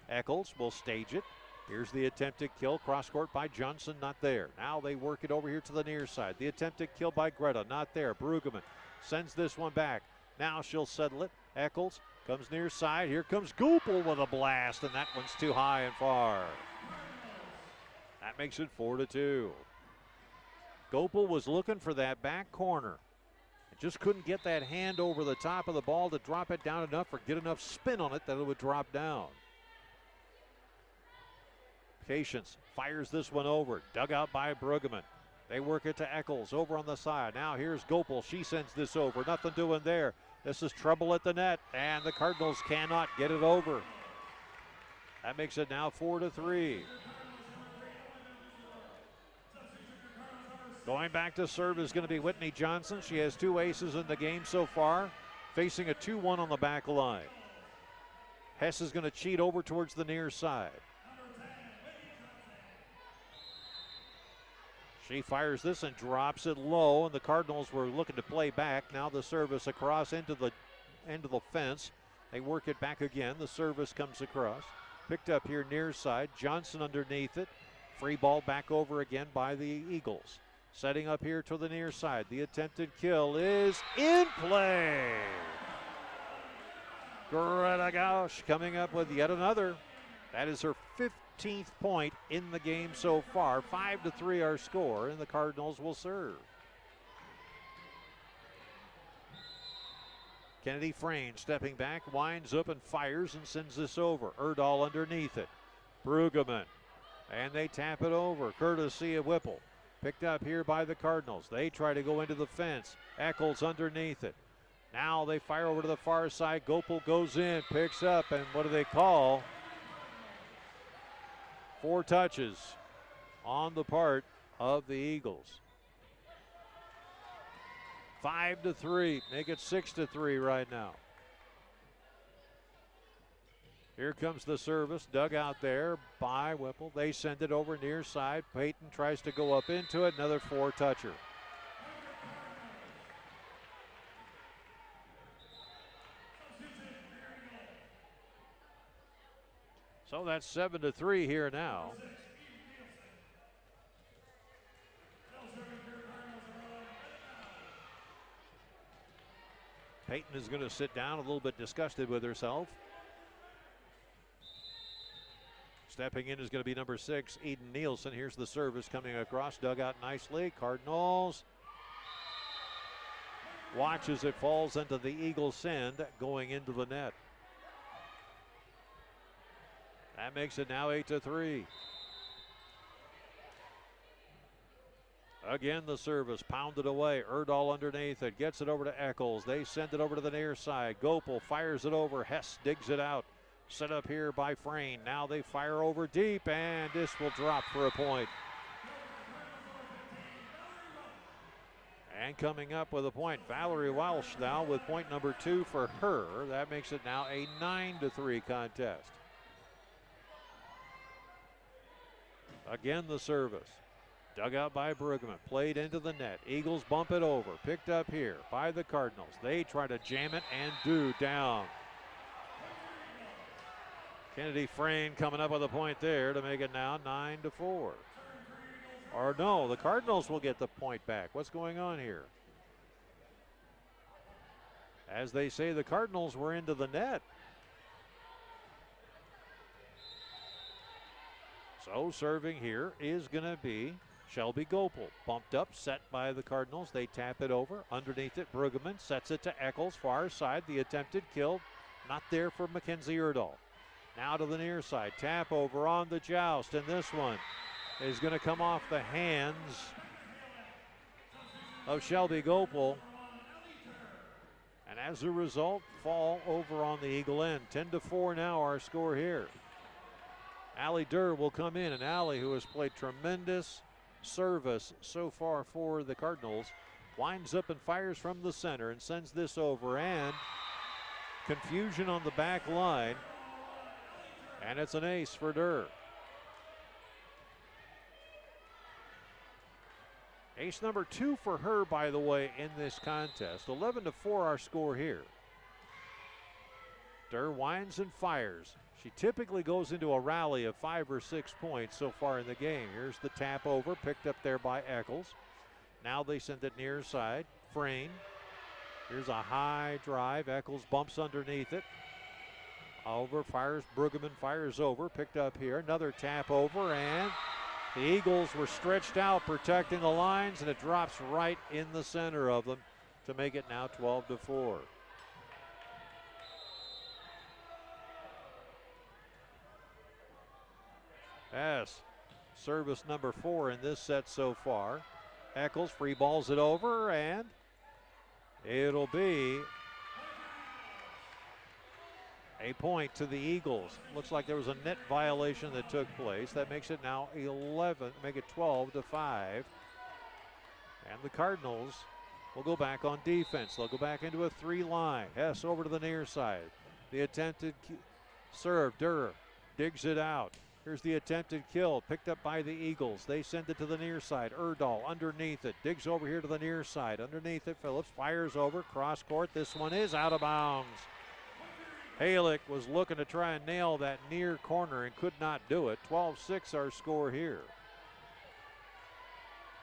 Eccles will stage it. Here's the attempted kill, cross-court by Johnson, not there. Now they work it over here to the near side. The attempted kill by Greta, not there. Brueggemann sends this one back. Now she'll settle it. Eccles comes near side. Here comes Gopal with a blast, and that one's too high and far. That makes it 4-2. Gopal was looking for that back corner. Just couldn't get that hand over the top of the ball to drop it down enough or get enough spin on it that it would drop down. Patience fires this one over. Dug out by Brueggemann. They work it to Eccles over on the side. Now here's Gopal. She sends this over. Nothing doing there. This is trouble at the net, and the Cardinals cannot get it over. That makes it now 4-3. Going back to serve is going to be Whitney Johnson. She has 2 aces in the game so far, facing a 2-1 on the back line. Hess is going to cheat over towards the near side. She fires this and drops it low, and the Cardinals were looking to play back. Now the service across into the fence. They work it back again. The service comes across. Picked up here near side. Johnson underneath it. Free ball back over again by the Eagles. Setting up here to the near side. The attempted kill is in play. Greta Gausch coming up with yet another. That is her 15th point in the game so far. 5-3 our score, and the Cardinals will serve. Kennedy Frayne stepping back, winds up and fires and sends this over. Erdahl underneath it. Brueggemann. And they tap it over, courtesy of Whipple. Picked up here by the Cardinals. They try to go into the fence. Eccles underneath it. Now they fire over to the far side. Gopel goes in, picks up, and what do they call? 4 touches on the part of the Eagles. 5-3, make it 6-3 right now. Here comes the service, dug out there by Whipple. They send it over near side. Payton tries to go up into it, another 4-toucher. So that's 7-3 here now. Payton is going to sit down a little bit disgusted with herself. Stepping in is going to be number 6, Eden Nielsen. Here's the service coming across, dug out nicely. Cardinals watch as it falls into the Eagles' send, going into the net. That makes it now 8-3. Again, the service pounded away. Erdahl underneath it, gets it over to Eccles. They send it over to the near side. Gopel fires it over. Hess digs it out. Set up here by Frayne. Now they fire over deep, and this will drop for a point. And coming up with a point, Valerie Walsh now with point number 2 for her. That makes it now a 9-3 contest. Again, the service. Dug out by Brueggemann, played into the net. Eagles bump it over, picked up here by the Cardinals. They try to jam it and do down. Kennedy Frayne coming up with a point there to make it now 9-4. Or no, the Cardinals will get the point back. What's going on here? As they say, the Cardinals were into the net. So serving here is going to be Shelby Gopel. Bumped up, set by the Cardinals. They tap it over. Underneath it, Brueggemann sets it to Eccles, far side. The attempted kill, not there for Mackenzie Erdahl. Now to the near side. Tap over on the joust, and this one is going to come off the hands of Shelby Gopel. And as a result, fall over on the Eagle end. 10-4 now our score here. Allie Durr will come in, and Allie, who has played tremendous service so far for the Cardinals, winds up and fires from the center and sends this over, and confusion on the back line, and it's an ace for Durr. Ace number 2 for her, by the way, in this contest. 11-4 our score here. Durr winds and fires. She typically goes into a rally of 5 or 6 points so far in the game. Here's the tap over, picked up there by Eccles. Now they send it near side. Frayne. Here's a high drive. Eccles bumps underneath it. Over, fires. Brueggemann fires over, picked up here. Another tap over, and the Eagles were stretched out protecting the lines, and it drops right in the center of them to make it now 12-4. Yes, service number 4 in this set so far. Eccles free balls it over, and it'll be a point to the Eagles. Looks like there was a net violation that took place. That makes it now 11, make it 12-5. And the Cardinals will go back on defense. They'll go back into a 3-line. Hess over to the near side. The attempted serve. Durr digs it out. Here's the attempted kill, picked up by the Eagles. They send it to the near side. Erdahl underneath it, digs over here to the near side. Underneath it, Phillips fires over, cross court. This one is out of bounds. Halick was looking to try and nail that near corner and could not do it. 12-6 our score here.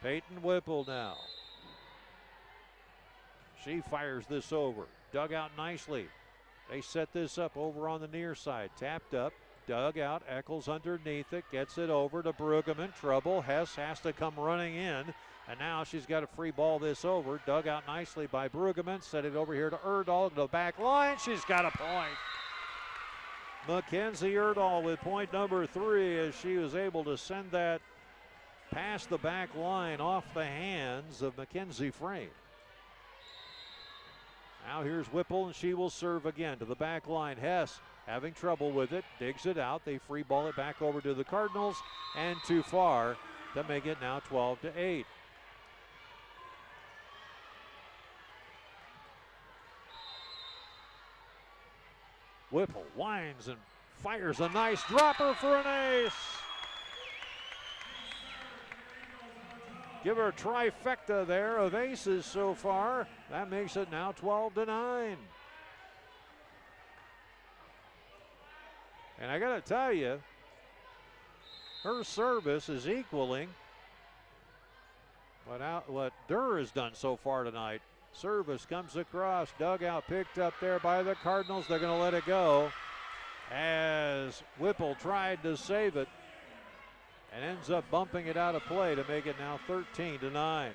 Peyton Whipple now. She fires this over. Dug out nicely. They set this up over on the near side. Tapped up. Dug out. Eccles underneath it. Gets it over to Brueggemann. Trouble. Hess has to come running in. And now she's got to free ball this over. Dug out nicely by Brueggemann. Set it over here to Erdahl to the back line. She's got a point. Mackenzie Erdahl with point number 3 as she was able to send that past the back line off the hands of Mackenzie Frame. Now here's Whipple, and she will serve again to the back line. Hess having trouble with it, digs it out. They free ball it back over to the Cardinals, and too far to make it now 12-8. Whipple winds and fires a nice dropper for an ace. Give her a trifecta there of aces so far. That makes it now 12-9. And I got to tell you, her service is equaling what Durr has done so far tonight. Service comes across, dugout picked up there by the Cardinals. They're going to let it go as Whipple tried to save it and ends up bumping it out of play to make it now 13-9.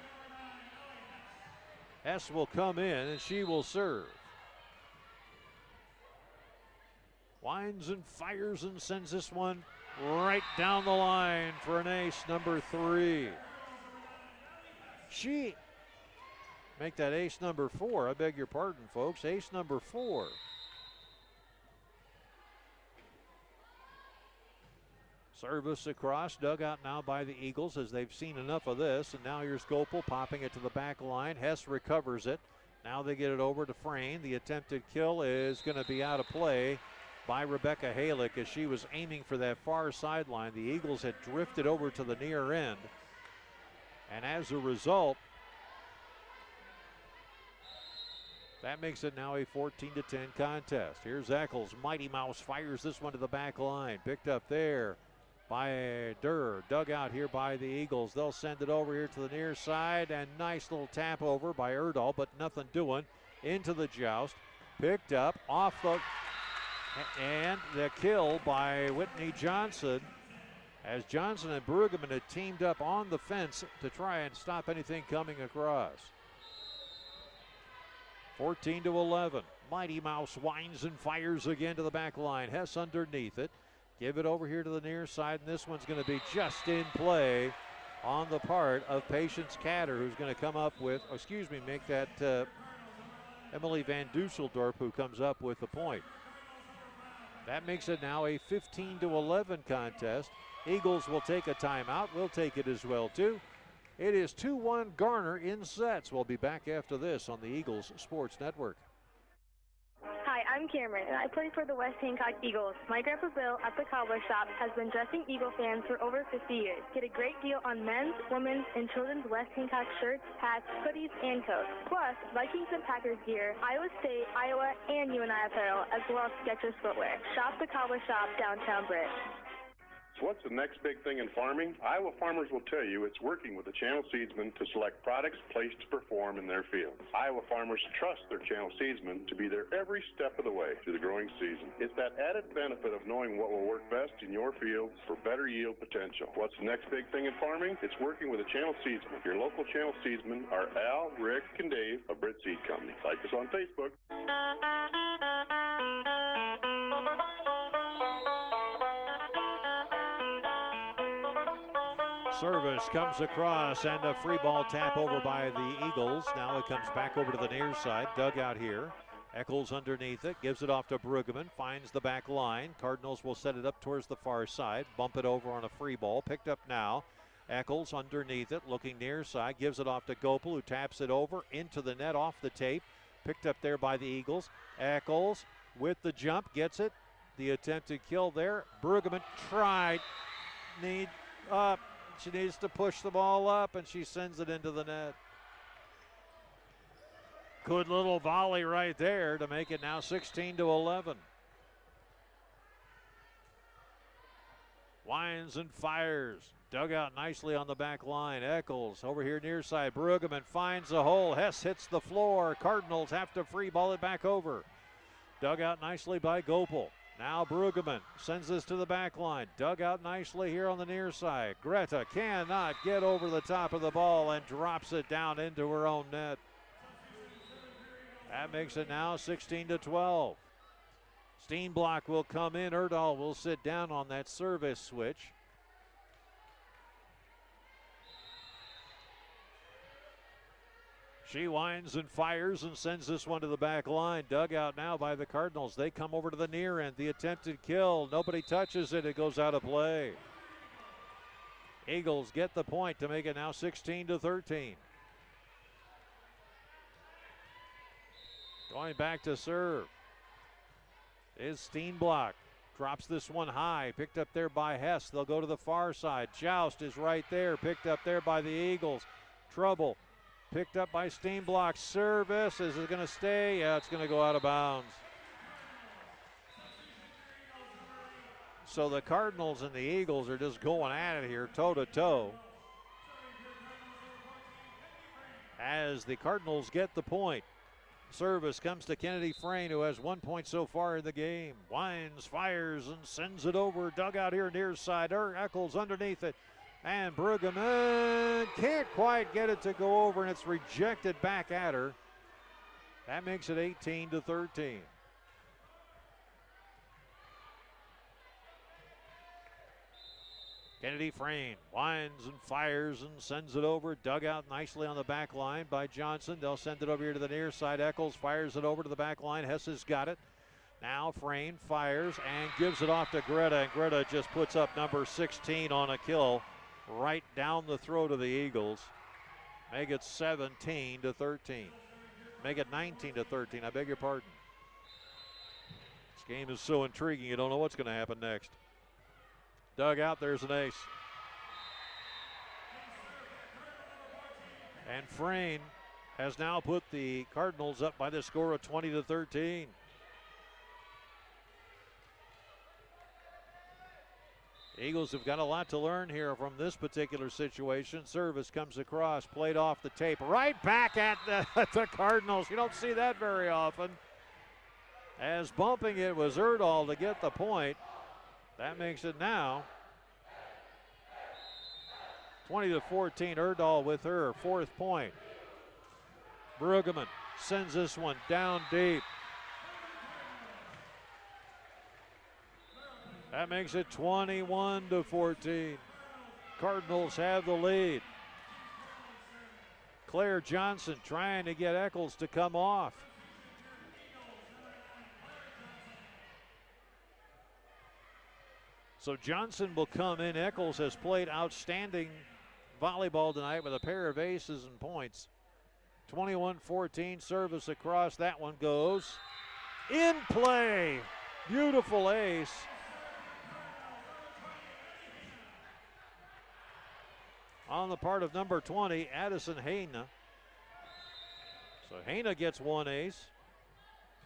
Hess will come in and she will serve. Winds and fires and sends this one right down the line for an ace, number 3. She make that ace number 4. I beg your pardon, folks. Ace number 4. Service across, dug out now by the Eagles as they've seen enough of this. And now here's Gopel popping it to the back line. Hess recovers it. Now they get it over to Frame. The attempted kill is going to be out of play by Rebecca Halick as she was aiming for that far sideline. The Eagles had drifted over to the near end. And as a result, that makes it now a 14-10 contest. Here's Eccles. Mighty Mouse fires this one to the back line. Picked up there by Durr. Dug out here by the Eagles. They'll send it over here to the near side. And nice little tap over by Erdahl, but nothing doing. Into the joust. Picked up off the... And the kill by Whitney Johnson as Johnson and Brueggemann had teamed up on the fence to try and stop anything coming across. 14-11. Mighty Mouse winds and fires again to the back line. Hess underneath it. Give it over here to the near side, and this one's going to be just in play on the part of Patience Catter, who's going to come up with, make that Emily Van Dusseldorp, who comes up with the point. That makes it now a 15-11 contest. Eagles will take a timeout. We'll take it as well, too. It is 2-1 Garner in sets. We'll be back after this on the Eagles Sports Network. Hi, I'm Cameron, and I play for the West Hancock Eagles. My Grandpa Bill at the Cobbler Shop has been dressing Eagle fans for over 50 years. Get a great deal on men's, women's, and children's West Hancock shirts, hats, hoodies, and coats. Plus, Vikings and Packers gear, Iowa State, Iowa, and UNI apparel, as well as Skechers footwear. Shop the Cobbler Shop, downtown Britt. So what's the next big thing in farming? Iowa farmers will tell you it's working with the channel seedsman to select products placed to perform in their fields. Iowa farmers trust their channel seedsman to be there every step of the way through the growing season. It's that added benefit of knowing what will work best in your fields for better yield potential. What's the next big thing in farming? It's working with a channel seedsman. Your local channel seedsmen are Al, Rick, and Dave of Britt Seed Company. Like us on Facebook. Service comes across and a free ball tap over by the Eagles. Now it comes back over to the near side. Dug out here. Eccles underneath it. Gives it off to Brueggemann. Finds the back line. Cardinals will set it up towards the far side. Bump it over on a free ball. Picked up now. Eccles underneath it. Looking near side. Gives it off to Gopel, who taps it over into the net off the tape. Picked up there by the Eagles. Eccles with the jump. Gets it. The attempted kill there. Brueggemann tried. Need up. She needs to push the ball up, and she sends it into the net. Good little volley right there to make it now 16-11. Winds and fires. Dug out nicely on the back line. Eccles over here near side. Brueggemann finds a hole. Hess hits the floor. Cardinals have to free ball it back over. Dug out nicely by Gopel. Now Brueggemann sends this to the back line. Dug out nicely here on the near side. Greta cannot get over the top of the ball and drops it down into her own net. That makes it now 16-12. Steenblock will come in. Erdahl will sit down on that service switch. She winds and fires and sends this one to the back line. Dug out now by the Cardinals. They come over to the near end. The attempted kill. Nobody touches it. It goes out of play. Eagles get the point to make it now 16-13. Going back to serve is Steenblock. Drops this one high. Picked up there by Hess. They'll go to the far side. Joust is right there. Picked up there by the Eagles. Trouble. Picked up by Steenblock. Service. Is it going to stay? Yeah, it's going to go out of bounds. So the Cardinals and the Eagles are just going at it here, toe-to-toe. As the Cardinals get the point. Service comes to Kennedy Frayne, who has 1 point so far in the game. Winds, fires, and sends it over. Dug out here near side. Eccles underneath it. And Brueggemann can't quite get it to go over, and it's rejected back at her. That makes it 18-13. Kennedy Frayne winds and fires and sends it over. Dug out nicely on the back line by Johnson. They'll send it over here to the near side. Eccles fires it over to the back line. Hess has got it. Now Frayne fires and gives it off to Greta, and Greta just puts up number 16 on a kill right down the throat of the Eagles. Make it 17-13. Make it 19-13. I beg your pardon. This game is so intriguing, you don't know what's going to happen next. Dug out, there's an ace. And Frayne has now put the Cardinals up by the score of 20-13. Eagles have got a lot to learn here from this particular situation. Service comes across, played off the tape, right back at the Cardinals. You don't see that very often. As bumping it was Erdahl to get the point. That makes it now 20-14. Erdahl with her fourth point. Brueggemann sends this one down deep. That makes it 21-14. Cardinals have the lead. Claire Johnson trying to get Eccles to come off. So Johnson will come in. Eccles has played outstanding volleyball tonight with a pair of aces and points. 21-14, service across. That one goes in play. Beautiful ace. On the part of number 20, Addison Hayna. So Hayna gets one ace.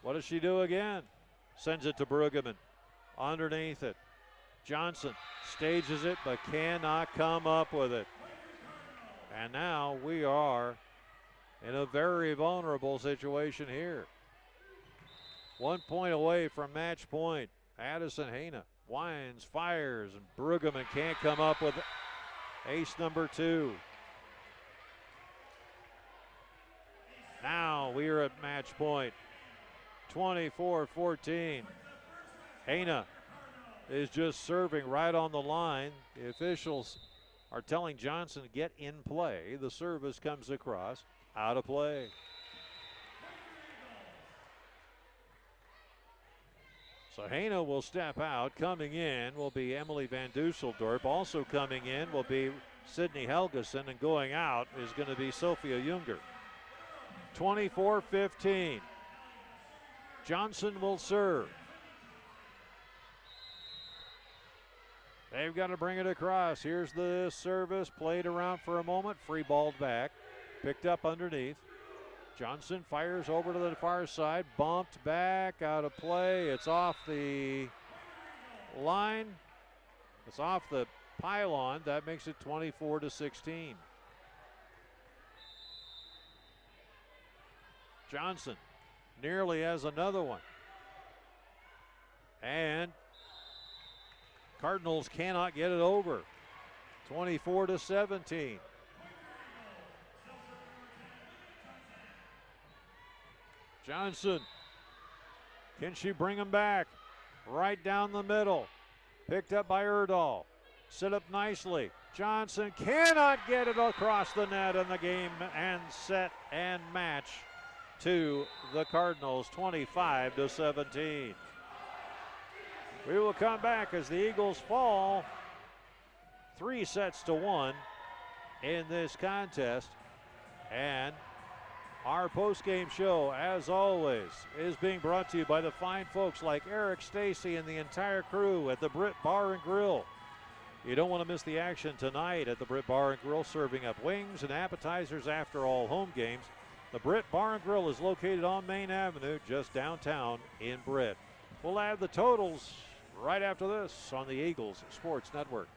What does she do again? Sends it to Brueggemann. Underneath it. Johnson stages it but cannot come up with it. And now we are in a very vulnerable situation here. 1 point away from match point. Addison Hayna winds, fires, and Brueggemann can't come up with ace number 2. Now we are at match point. 24-14. Hayna is just serving right on the line. The officials are telling Johnson to get in play. The service comes across, out of play. So Hayna will step out. Coming in will be Emily Van Dusseldorp. Also coming in will be Sydney Helgeson, and going out is going to be Sophia Junger. 24-15. Johnson will serve. They've got to bring it across. Here's the service, played around for a moment, free balled back, picked up underneath. Johnson fires over to the far side, bumped back, out of play. It's off the line. It's off the pylon. That makes it 24-16. Johnson nearly has another one. And Cardinals cannot get it over. 24-17. Johnson, can she bring him back? Right down the middle. Picked up by Erdahl. Set up nicely. Johnson cannot get it across the net, and the game and set and match to the Cardinals, 25-17. We will come back as the Eagles fall 3-1 in this contest. And our post-game show, as always, is being brought to you by the fine folks like Eric Stacy and the entire crew at the Britt Bar and Grill. You don't want to miss the action tonight at the Britt Bar and Grill, serving up wings and appetizers after all home games. The Britt Bar and Grill is located on Main Avenue, just downtown in Britt. We'll have the totals right after this on the Eagles Sports Network.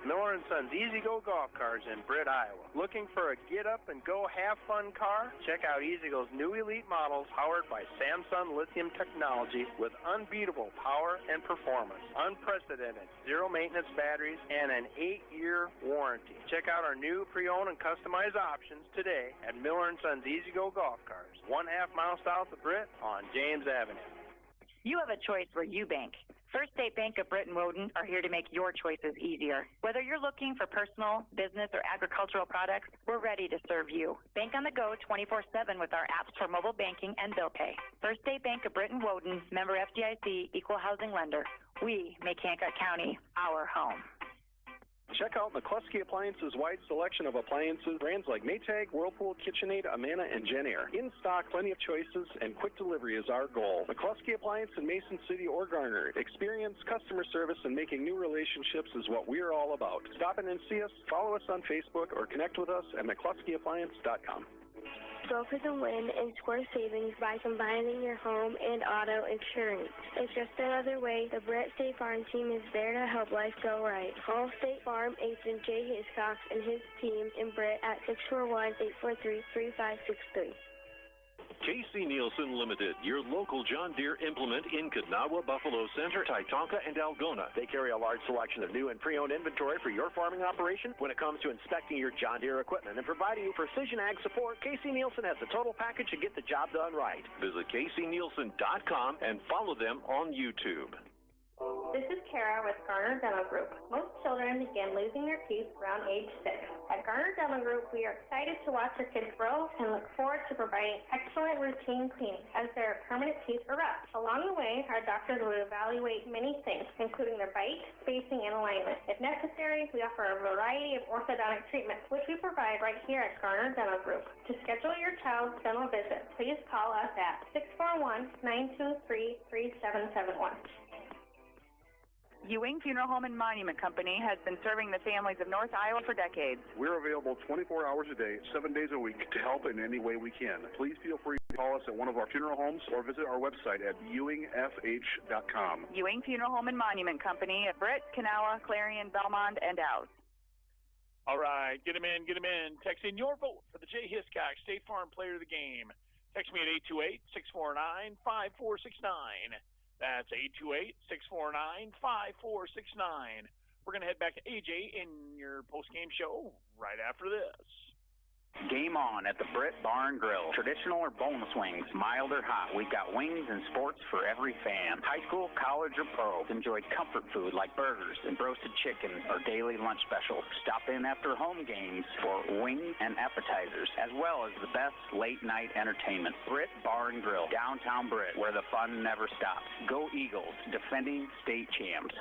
Miller & Sons Easy Go Golf Cars in Britt, Iowa. Looking for a get-up-and-go have-fun car? Check out Easy Go's new elite models powered by Samsung lithium technology with unbeatable power and performance, unprecedented zero-maintenance batteries, and an 8-year warranty. Check out our new pre-owned and customized options today at Miller & Sons Easy Go Golf Cars, 1/2 mile south of Britt on James Avenue. You have a choice where you bank. First State Bank of Britt and Woden are here to make your choices easier. Whether you're looking for personal, business, or agricultural products, we're ready to serve you. Bank on the go 24/7 with our apps for mobile banking and bill pay. First State Bank of Britt and Woden, member FDIC, equal housing lender. We make Hancock County our home. Check out McCluskey Appliances' wide selection of appliances, brands like Maytag, Whirlpool, KitchenAid, Amana, and Genair. In stock, plenty of choices, and quick delivery is our goal. McCluskey Appliance in Mason City or Garner. Experience, customer service, and making new relationships is what we are all about. Stop in and see us, follow us on Facebook, or connect with us at McCluskeyAppliance.com. Go for the win and score savings by combining your home and auto insurance. It's just another way the Brett State Farm team is there to help life go right. Call State Farm agent Jay Hiscox and his team in Brett at 641-843-3563. K.C. Nielsen Limited, your local John Deere implement in Kanawha, Buffalo Center, Titonka, and Algona. They carry a large selection of new and pre-owned inventory for your farming operation. When it comes to inspecting your John Deere equipment and providing you precision ag support, K.C. Nielsen has the total package to get the job done right. Visit kcnielsen.com and follow them on YouTube. This is Kara with Garner Dental Group. Most children begin losing their teeth around age 6. At Garner Dental Group, we are excited to watch your kids grow and look forward to providing excellent routine cleaning as their permanent teeth erupt. Along the way, our doctors will evaluate many things, including their bite, spacing, and alignment. If necessary, we offer a variety of orthodontic treatments, which we provide right here at Garner Dental Group. To schedule your child's dental visit, please call us at 641-923-3771. Ewing Funeral Home and Monument Company has been serving the families of North Iowa for decades. We're available 24 hours a day, 7 days a week to help in any way we can. Please feel free to call us at one of our funeral homes or visit our website at ewingfh.com. Ewing Funeral Home and Monument Company at Britt, Kanawha, Clarion, Belmont, and Ouse. All right, get them in. Text in your vote for the Jay Hiscox State Farm Player of the Game. Text me at 828-649-5469. That's 828-649-5469. We're going to head back to AJ in your post-game show right after this. Game on at the Britt Bar and Grill. Traditional or boneless wings, mild or hot. We've got wings and sports for every fan. High school, college, or pro. Enjoy comfort food like burgers and roasted chicken or daily lunch specials. Stop in after home games for wings and appetizers, as well as the best late-night entertainment. Britt Bar and Grill, downtown Britt, where the fun never stops. Go Eagles, defending state champs.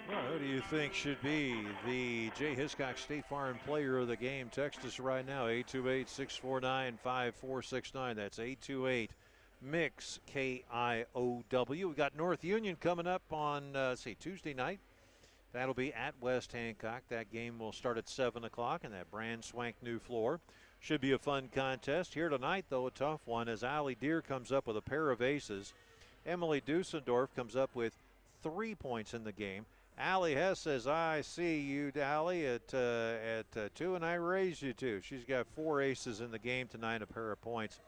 Well, who do you think should be the Jay Hiscox State Farm Player of the Game? Text us right now, 828-649-5469. That's 828-MIX, KIOW. We got North Union coming up on, Tuesday night. That'll be at West Hancock. That game will start at 7 o'clock in that brand swank new floor. Should be a fun contest. Here tonight, though, a tough one as Allie Deer comes up with a pair of aces. Emily Dusendorf comes up with 3 points in the game. Allie Hess says, I see you, Allie, at 2, and I raised you 2. She's got 4 aces in the game tonight, a pair of points,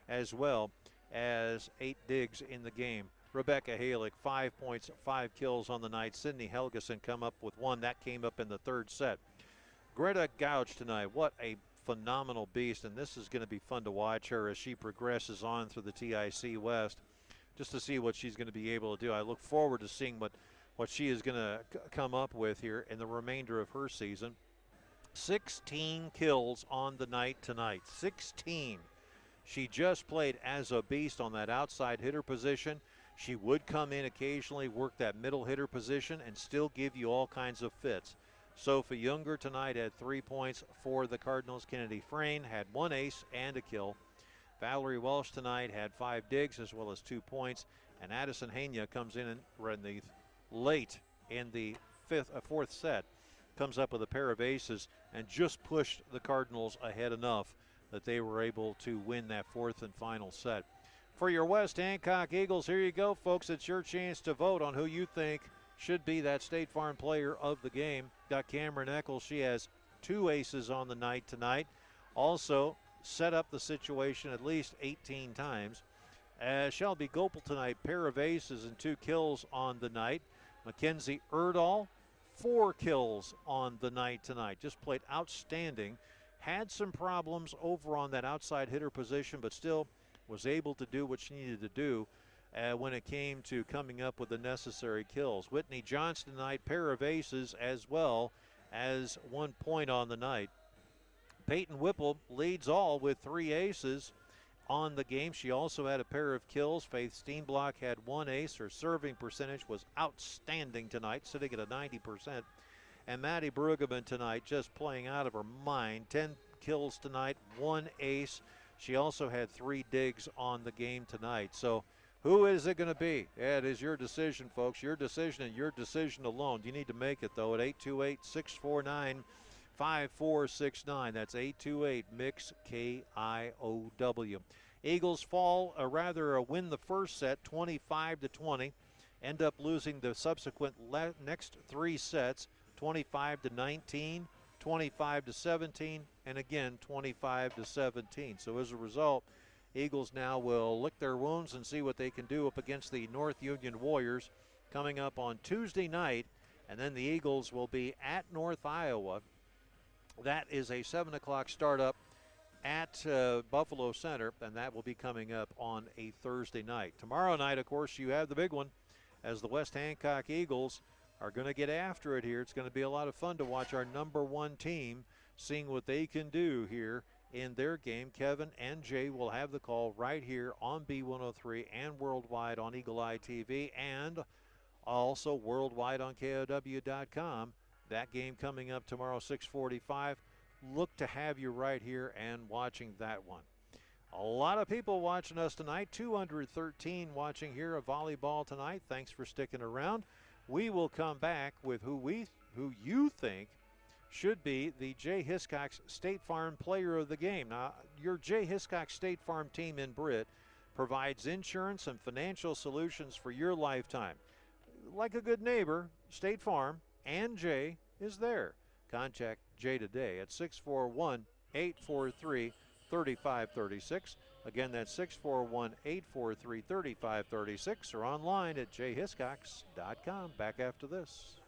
as well as 8 digs in the game. Rebecca Halick, 5 points, 5 kills on the night. Sydney Helgeson come up with 1. That came up in the third set. Greta Gouch tonight, what a phenomenal beast, and this is going to be fun to watch her as she progresses on through the TIC West, just to see what she's going to be able to do. I look forward to seeing what she is going to come up with here in the remainder of her season. 16 kills on the night tonight. 16. She just played as a beast on that outside hitter position. She would come in occasionally, work that middle hitter position, and still give you all kinds of fits. Sophie Younger tonight had 3 points for the Cardinals. Kennedy Frayne had 1 ace and a kill. Valerie Welsh tonight had 5 digs as well as 2 points. And Addison Hania comes in the late in the fourth set, comes up with a pair of aces and just pushed the Cardinals ahead enough that they were able to win that fourth and final set. For your West Hancock Eagles, here you go, folks. It's your chance to vote on who you think should be that State Farm player of the game. Got Cameron Eccles. She has 2 aces on the night tonight. Also set up the situation at least 18 times. Shelby Gopel tonight, pair of aces and 2 kills on the night. Mackenzie Erdahl, 4 kills on the night tonight. Just played outstanding. Had some problems over on that outside hitter position, but still was able to do what she needed to do when it came to coming up with the necessary kills. Whitney Johnston tonight, pair of aces as well as 1 point on the night. Peyton Whipple leads all with 3 aces on the game. She also had a pair of kills. Faith Steenblock had 1 ace. Her serving percentage was outstanding tonight, sitting at a 90%. And Maddie Brueggemann tonight just playing out of her mind. 10 kills tonight, 1 ace. She also had 3 digs on the game tonight. So who is it going to be? Yeah, it is your decision, folks. Your decision and your decision alone. You need to make it, though, at 828-649-5469. That's 828-MIX-KIOW. Eagles fall, win the first set 25-20. End up losing the subsequent next 3 sets, 25-19, 25-17, and again 25-17. So as a result, Eagles now will lick their wounds and see what they can do up against the North Union Warriors coming up on Tuesday night. And then the Eagles will be at North Iowa. That is a 7 o'clock startup at Buffalo Center, and that will be coming up on a Thursday night. Tomorrow night, of course, you have the big one as the West Hancock Eagles are going to get after it here. It's going to be a lot of fun to watch our #1 team, seeing what they can do here in their game. Kevin and Jay will have the call right here on B103 and worldwide on Eagle Eye TV and also worldwide on KOW.com. That game coming up tomorrow, 6:45. Look to have you right here and watching that one. A lot of people watching us tonight, 213 watching here of volleyball tonight. Thanks for sticking around. We will come back with who you think should be the Jay Hiscox State Farm Player of the Game. Now, your Jay Hiscox State Farm team in Britt provides insurance and financial solutions for your lifetime. Like a good neighbor, State Farm and Jay is there. Contact Jay today at 641-843-3536. Again, that's 641-843-3536 or online at jayhiscox.com. Back after this.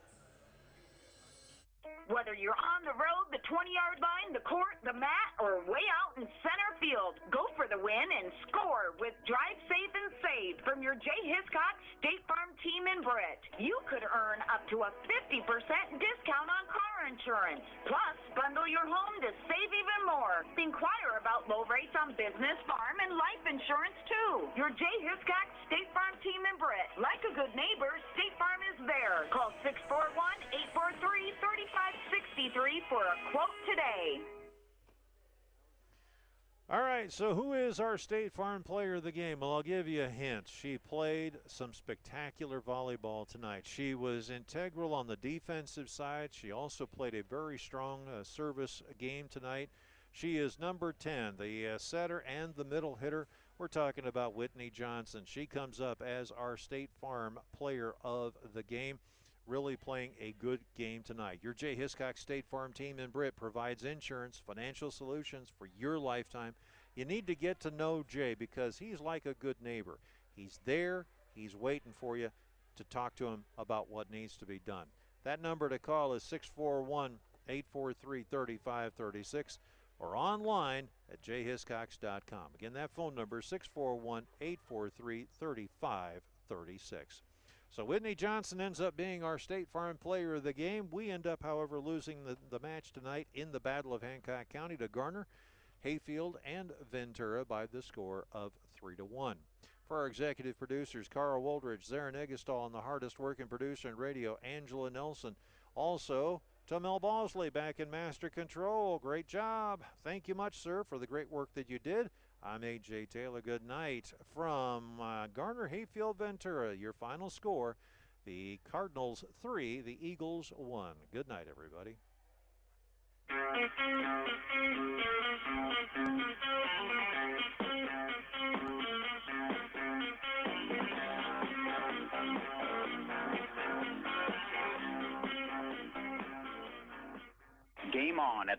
Whether you're on the road, the 20-yard line, the court, the mat, or way out in center field, go for the win and score with Drive Safe and Save from your Jay Hiscox State Farm team in Britt. You could earn up to a 50% discount on car insurance. Plus, bundle your home to save even more. Inquire about low rates on business, farm, and life insurance, too. Your Jay Hiscox State Farm team in Britt. Like a good neighbor, State Farm is there. Call 641-843-3563 for a quote today. All right, so who is our State Farm Player of the Game? Well, I'll give you a hint. She played some spectacular volleyball tonight. She was integral on the defensive side. She also played a very strong service game tonight. She is number 10, the setter and the middle hitter. We're talking about Whitney Johnson. She comes up as our State Farm player of the game, really playing a good game tonight. Your Jay Hiscock State Farm team in Britt provides insurance, financial solutions for your lifetime. You need to get to know Jay because he's like a good neighbor. He's there. He's waiting for you to talk to him about what needs to be done. That number to call is 641-843-3536 or online at jhiscox.com. Again, that phone number is 641-843-3536. So Whitney Johnson ends up being our State Farm player of the game. We end up, however, losing the match tonight in the Battle of Hancock County to Garner, Hayfield, and Ventura by the score of 3-1. For our executive producers, Carl Woldridge, Zarin Eggestal, and the hardest working producer in radio, Angela Nelson. Also, to Mel Bosley back in Master Control. Great job. Thank you much, sir, for the great work that you did. I'm A.J. Taylor. Good night from Garner, Hayfield, Ventura. Your final score, the Cardinals 3, the Eagles 1. Good night, everybody. Game on at